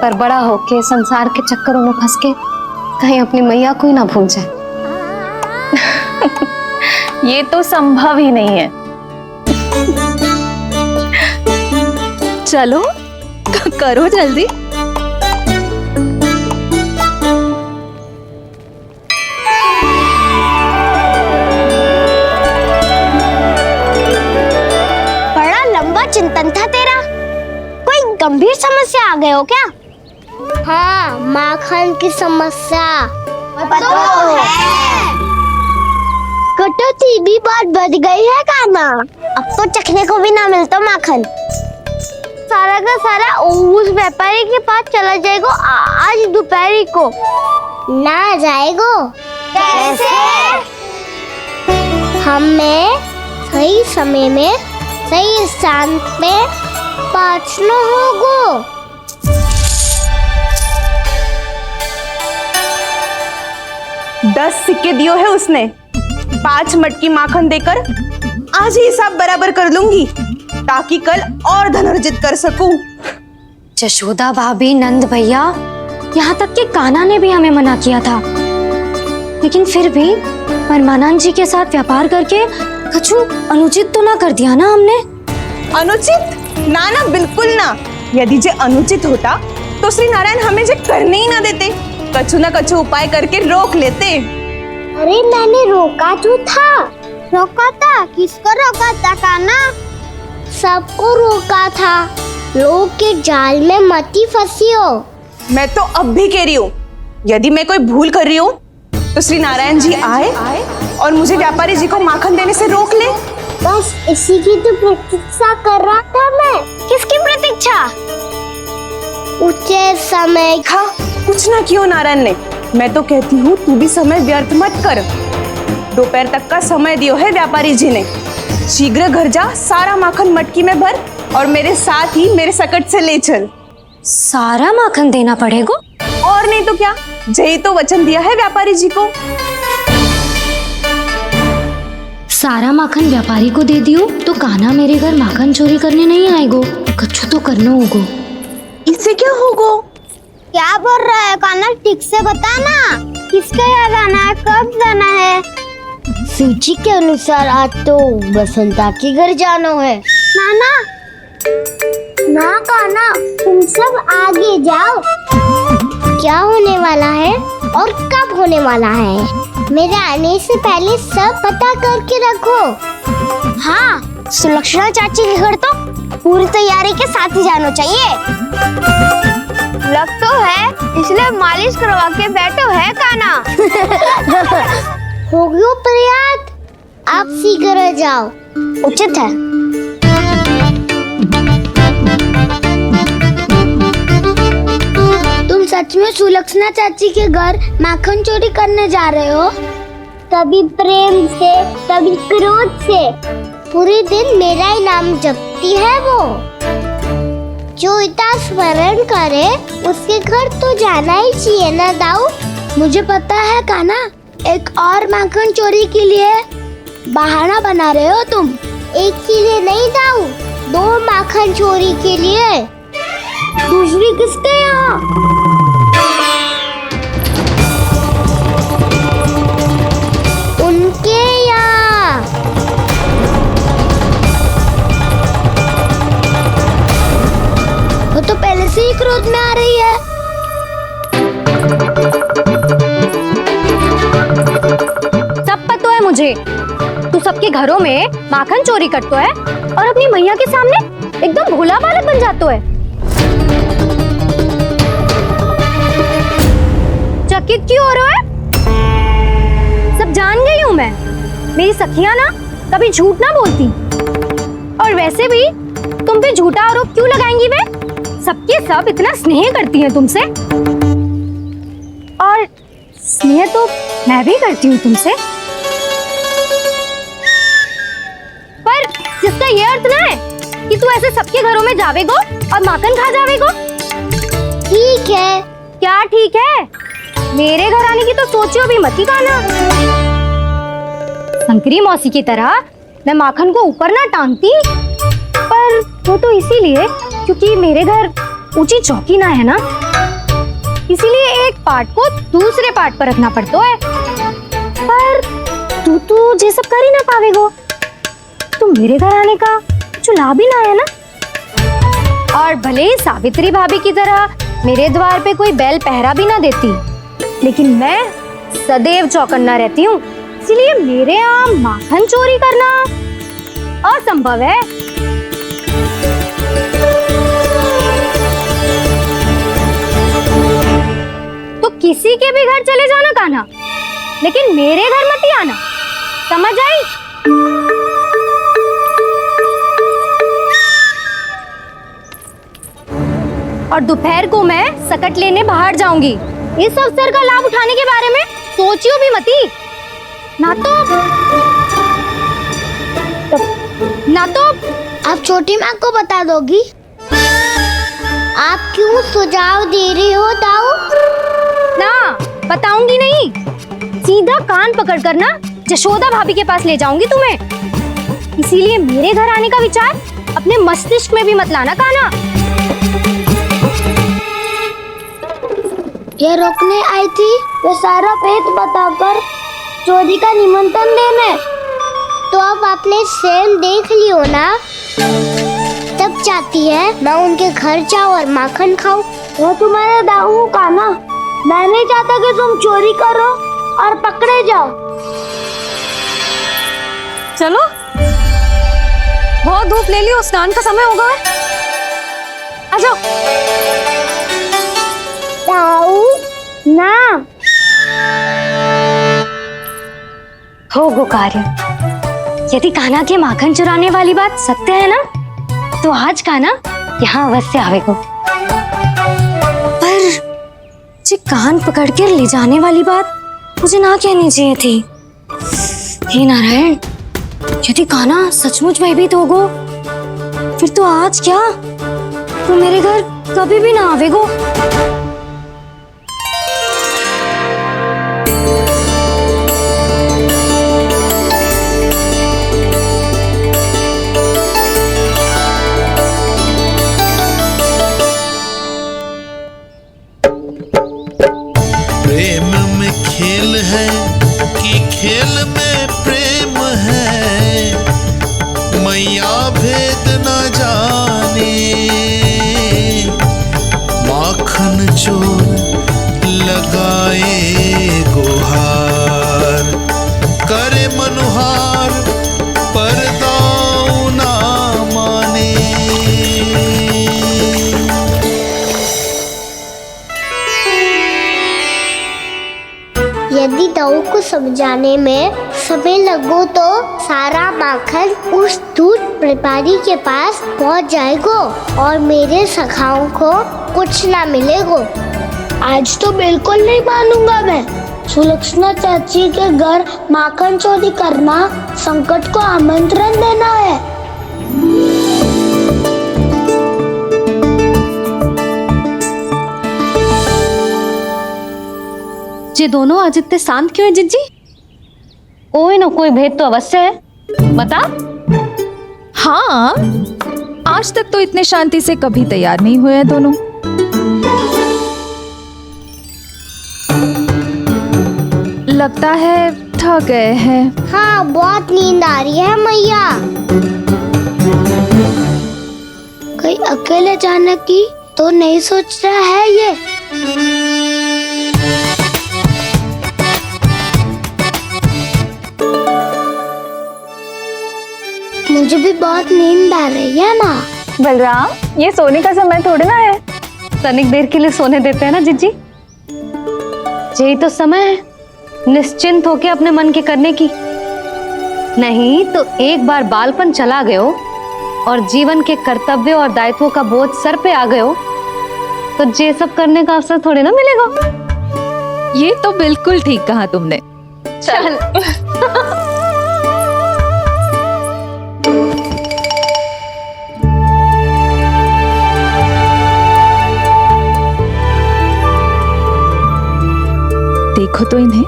Speaker 4: पर बड़ा होके संसार के चक्करों में फंस के कहीं अपनी मैया को ही ना भूल जाए।
Speaker 3: ये तो संभव ही नहीं है। चलो करो जल्दी।
Speaker 12: बड़ा लंबा चिंतन था तेरा। कोई गंभीर समस्या आ गए हो क्या? हाँ, माखन की समस्या तो है। कटौती भी बहुत बढ़ गई है काना। अब तो चखने को भी ना मिलता माखन। सारा का सारा उस व्यापारी के पास चला जाएगा आज दोपहर को। ना जाएगो? कैसे? हमें सही समय में सही स्थान पे पहुंचना होगा।
Speaker 1: 10 सिक्के दियो है उसने, 5 मटकी माखन देकर आज ही हिसाब बराबर कर लूंगी ताकि कल और धन अर्जित कर सकूं।
Speaker 4: यशोदा भाभी, नंद भैया, यहाँ तक कि कान्हा ने भी हमें मना किया था, लेकिन फिर भी परमानंद जी के साथ व्यापार करके कछु अनुचित तो ना कर दिया ना हमने?
Speaker 1: अनुचित? ना ना, बिल्कुल ना। यदि जे अनुचित होता तो श्री नारायण हमें जे करने ही ना देते, कछु ना कछु उपाय करके रोक लेते।
Speaker 12: अरे मैंने रोका तो था। रोका था? किसको रोका था काना? सबको रोका था। लोग के जाल में मती फंसी हो।
Speaker 1: मैं तो अब भी कह रही हूँ, यदि मैं कोई भूल कर रही हूँ तो श्री नारायण जी आए और मुझे व्यापारी जी को माखन देने से रोक ले।
Speaker 12: बस इसी की तो प्रतीक्षा कर रहा था मैं। किसकी प्रतीक्षा? उचित समय
Speaker 1: का। कुछ ना क्यों नारायण ने, मैं तो कहती हूँ तू भी समय व्यर्थ मत कर। दोपहर तक का समय दियो है व्यापारी जी ने। शीघ्र घर जा, सारा माखन मटकी में भर और मेरे साथ ही मेरे सकट से ले चल।
Speaker 4: सारा माखन देना पड़ेगा?
Speaker 1: और नहीं तो क्या, जय तो वचन दिया है व्यापारी जी को।
Speaker 4: सारा माखन व्यापारी को दे दियो तो कान्हा मेरे घर माखन चोरी करने नहीं आएगो, कछु तो करना होगा।
Speaker 1: इससे क्या होगा?
Speaker 12: क्या बोल रहा है कान्हा? ठीक से बता ना, किसके यहाँ जाना है, कब जाना है? सूची के अनुसार आज तो बसंता के घर जाना है। नाना, ना कान्हा, तुम सब आगे जाओ। क्या होने वाला है और कब होने वाला है, मेरे आने से पहले सब पता करके रखो। हाँ, सुलक्षणा चाची के घर तो पूरी तैयारी के साथ ही जाना चाहिए।
Speaker 5: लग तो है, इसलिए मालिश करवा के बैठो है कान्हा।
Speaker 12: हो गयो प्रयास, आप शीघ्र जाओ, उचित है। तुम सच में सुलक्षणा चाची के घर माखन चोरी करने जा रहे हो? कभी प्रेम से, कभी क्रोध से, पूरे दिन मेरा ही नाम जपती है वो। जो इतना स्मरण करे उसके घर तो जाना ही चाहिए ना दाऊ। मुझे पता है कान्हा, एक और माखन चोरी के लिए बहाना बना रहे हो तुम। एक के लिए नहीं दाऊ, 2 माखन चोरी के लिए। दूसरी किसके यहाँ? उनके यहाँ। वो तो पहले से ही क्रोध में आ रही है।
Speaker 4: सब पता है मुझे, तू सबके घरों में माखन चोरी करतो है और अपनी मैया के सामने एकदम भोला बालक बन जातो है। चकित क्यों हो रहे हो? सब जान गई हूँ मैं, मेरी सखियां ना कभी झूठ ना बोलती। और वैसे भी तुम पे झूठा आरोप क्यों लगाएंगी वे? सबके सब इतना स्नेह करती हैं तुमसे, और स्नेह तो मैं भी करती हूँ तुमसे। पर जिसका ये अर्थ ना है कि तू ऐसे सबके घरों में जावेगो और माखन खा जावेगो।
Speaker 12: ठीक है।
Speaker 4: क्या ठीक है? मेरे घर आने की तो सोचियो भी मत ही कान्हा। शंकरी मौसी की तरह मैं माखन को ऊपर ना टांगती, पर वो तो इसीलिए क्योंकि मेरे घर ऊंची चौकी ना है ना, इसीलिए एक पार्ट को दूसरे पार्ट पर रखना पड़ता है। पर तू ये सब कर ही ना पावेगो, तो मेरे घर आने का कुछ लाभ ही ना है ना। और भले ही सावित्री भाभी की तरह मेरे द्वार पे कोई बैल पहरा भी ना देती, लेकिन मैं सदैव चौकन्ना रहती हूँ, इसलिए मेरे यहाँ माखन चोरी करना असंभव है। तो किसी के भी घर चले जाना कान्हा, लेकिन मेरे घर मत ही आना, समझ आई? और दोपहर को मैं सकट लेने बाहर जाऊंगी। इस अवसर का लाभ उठाने के बारे में सोचियो भी मती, ना तो
Speaker 12: आप छोटी माँ को बता दोगी? आप क्यों सुझाव दे रही हो दाऊ?
Speaker 4: ना, बताऊंगी नहीं, सीधा कान पकड़ कर ना जशोदा भाभी के पास ले जाऊंगी तुम्हें। इसीलिए मेरे घर आने का विचार अपने मस्तिष्क में भी मत लाना कान्हा।
Speaker 12: ये रोकने आई थी वे सारा भेद बताकर चोरी का निमंत्रण देने, तो अब आपने स्वयं देख लियो ना। तब चाहती है मैं उनके घर जाऊँ और माखन खाऊं। वो तुम्हारे दाऊ का ना, मैं नहीं चाहता कि तुम चोरी करो और पकड़े जाओ।
Speaker 1: चलो, बहुत धूप ले ली, स्नान का समय होगा। आ जाओ।
Speaker 12: दाऊ ना
Speaker 4: हो गो कार्य। यदि कान्हा के माखन चुराने वाली बात सत्य है ना, तो आज कान्हा यहाँ अवश्य आवेगो। पर जे कान पकड़ कर ले जाने वाली बात मुझे ना कहनी चाहिए थी। हे नारायण, यदि कान्हा सचमुच भयभीत होगो, फिर तो आज क्या, तो मेरे घर कभी भी ना आवेगो।
Speaker 17: प्रेम में खेल है कि खेल में प्रेम है, मैया भेद न जाने
Speaker 12: समझाने में समय लगो तो सारा माखन उस दूध व्यापारी के पास पहुंच जाएगा और मेरे सखाओं को कुछ ना मिलेगा। आज तो बिल्कुल नहीं मानूंगा मैं। सुलक्षणा चाची के घर माखन चोरी करना संकट को आमंत्रण देना है।
Speaker 4: ये दोनों आज इतने शांत क्यों है जिज्जी? कोई ना कोई भेद तो अवश्य है, बता।
Speaker 9: हाँ, आज तक तो इतने शांति से कभी तैयार नहीं हुए दोनों। लगता है थक गए हैं।
Speaker 12: हाँ, बहुत नींद आ रही है मैया। कहीं अकेले जाने की तो नहीं सोच रहा है ये? मुझे भी बहुत नींद आ रही है माँ।
Speaker 4: बलराम, ये सोने का समय थोड़ी ना है। तनिक देर के लिए सोने देते हैं ना जिज्जी। यही तो समय है निश्चिंत होके अपने मन के करने की। नहीं तो एक बार बालपन चला गयो और जीवन के कर्तव्यों और दायित्वों का बोझ सर पे आ गयो तो ये सब करने का अवसर थोड़ी ना मिलेगा।
Speaker 9: ये तो बिल्कुल ठीक कहा तुमने।
Speaker 4: चल।
Speaker 9: देखो तो इन्हें।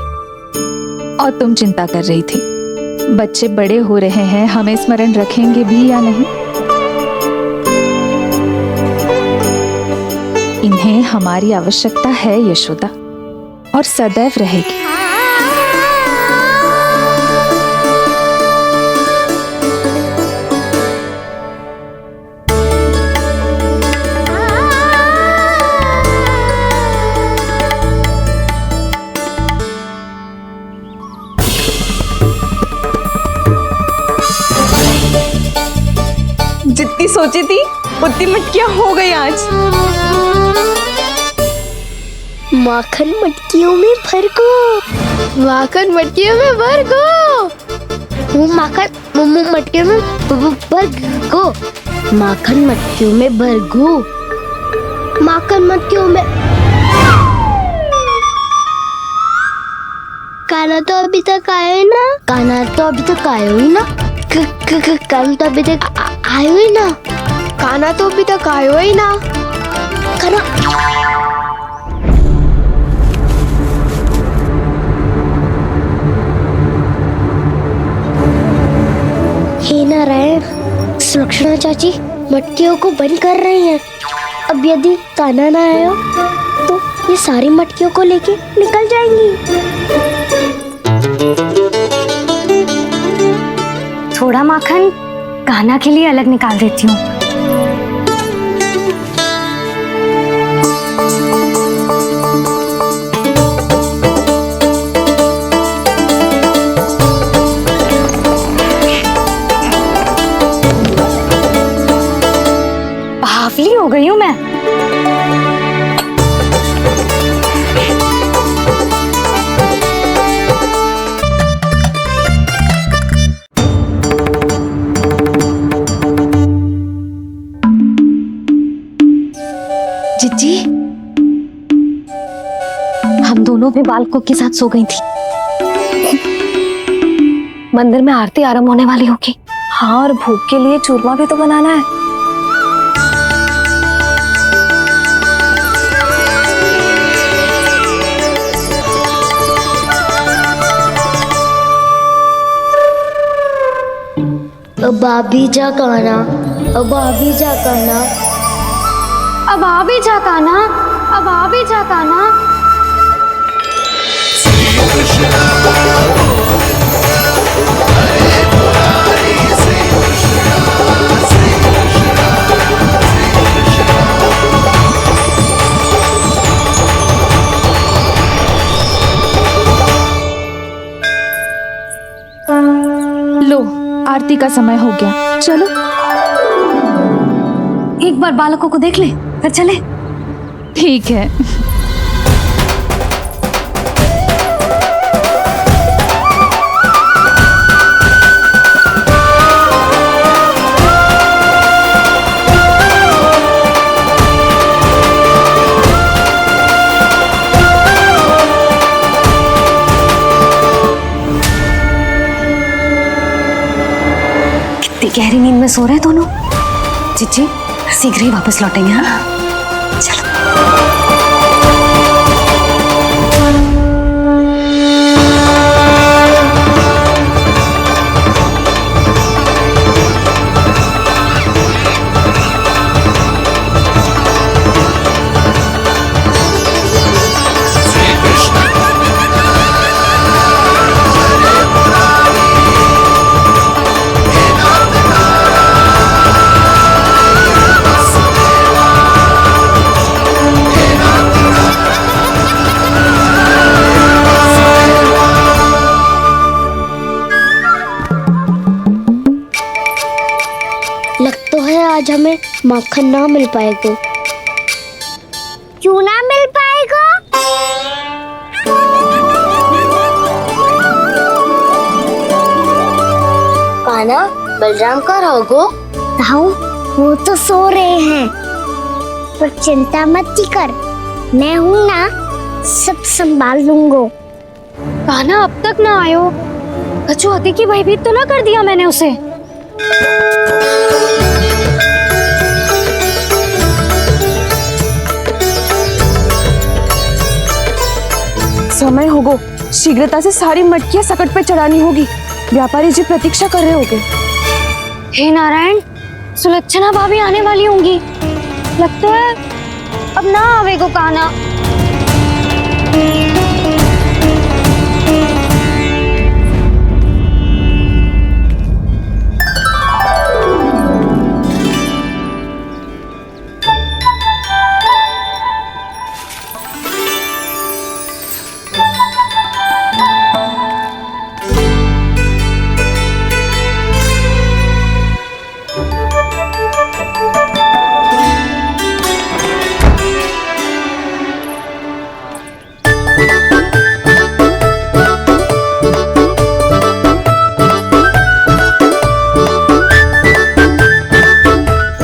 Speaker 9: और तुम चिंता कर रही थी बच्चे बड़े हो रहे हैं, हमें स्मरण रखेंगे भी या नहीं। इन्हें हमारी आवश्यकता है यशोदा, और सदैव रहेगी।
Speaker 1: जितनी सोची थी उतनी मटकियां हो गई आज।
Speaker 12: माखन मटकियों में भर गो। माखन मटकियों में भर गो। माखन मटकियों में भर गो। माखन मटकियों में भर गो। माखन मटकियों में। काना तो अभी तक आया ही ना। काना तो अभी तक आया ही ना। काना तो अभी तक आयो ही ना। काना तो अभी तक आयो ही ना। काना हे नारायण, सुलक्षणा चाची मटकियों को बंद कर रही हैं। अब यदि काना ना आया तो ये सारी मटकियों को लेके निकल जाएंगी।
Speaker 4: थोड़ा माखन कान्हा के लिए अलग निकाल देती हूँ। बावली हो गई हूँ मैं।
Speaker 9: जिज्जी,
Speaker 4: हम दोनों भी बालकों के साथ सो गई थी। मंदिर में आरती आरंभ होने वाली होगी।
Speaker 3: हाँ, और भूख के लिए चूरमा भी तो बनाना है।
Speaker 12: अब आ भी जा काना। अब आ भी जा काना।
Speaker 4: अब आ भी जा कान्हा। अब आ भी जा कान्हा।
Speaker 9: लो, आरती का समय हो गया, चलो।
Speaker 4: एक बार बालकों को देख ले फिर चले।
Speaker 9: ठीक है।
Speaker 4: इतनी गहरी नींद में सो रहे हैं दोनों। जीजी शीघ्र ही वापस लौटेंगे। हाँ चलो।
Speaker 12: लग तो है आज हमें माखन ना मिल पाएगा। क्यों ना मिल पाएगा? कान्हा, बलराम का रहोगो? ताऊ, वो तो सो रहे हैं, पर चिंता मत कर, मैं हूँ ना, सब संभाल लूंगा।
Speaker 4: कान्हा अब तक ना आयो, कछु हाथी की भयभीत तो ना कर दिया मैंने उसे?
Speaker 1: समय होगो, शीघ्रता से सारी मटकियां सकट पे चढ़ानी होगी। व्यापारी जी प्रतीक्षा कर रहे होंगे।
Speaker 4: हे नारायण, सुलक्षणा भाभी आने वाली होंगी। लगता है अब ना आवेगो कान्हा।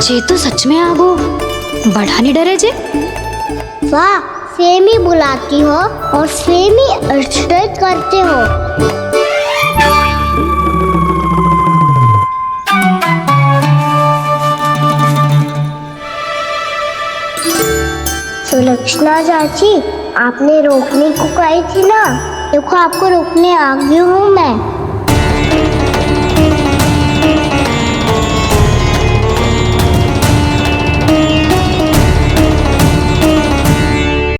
Speaker 4: जे तो सच में आगो, बड़ा नहीं डरे जे।
Speaker 12: वाह, सेम ही बुलाती हो और सेम ही अर्चना करते हो। सुलक्षणा चाची, आपने रोकने को कही थी ना, देखो आपको रोकने आ गई हूँ मैं।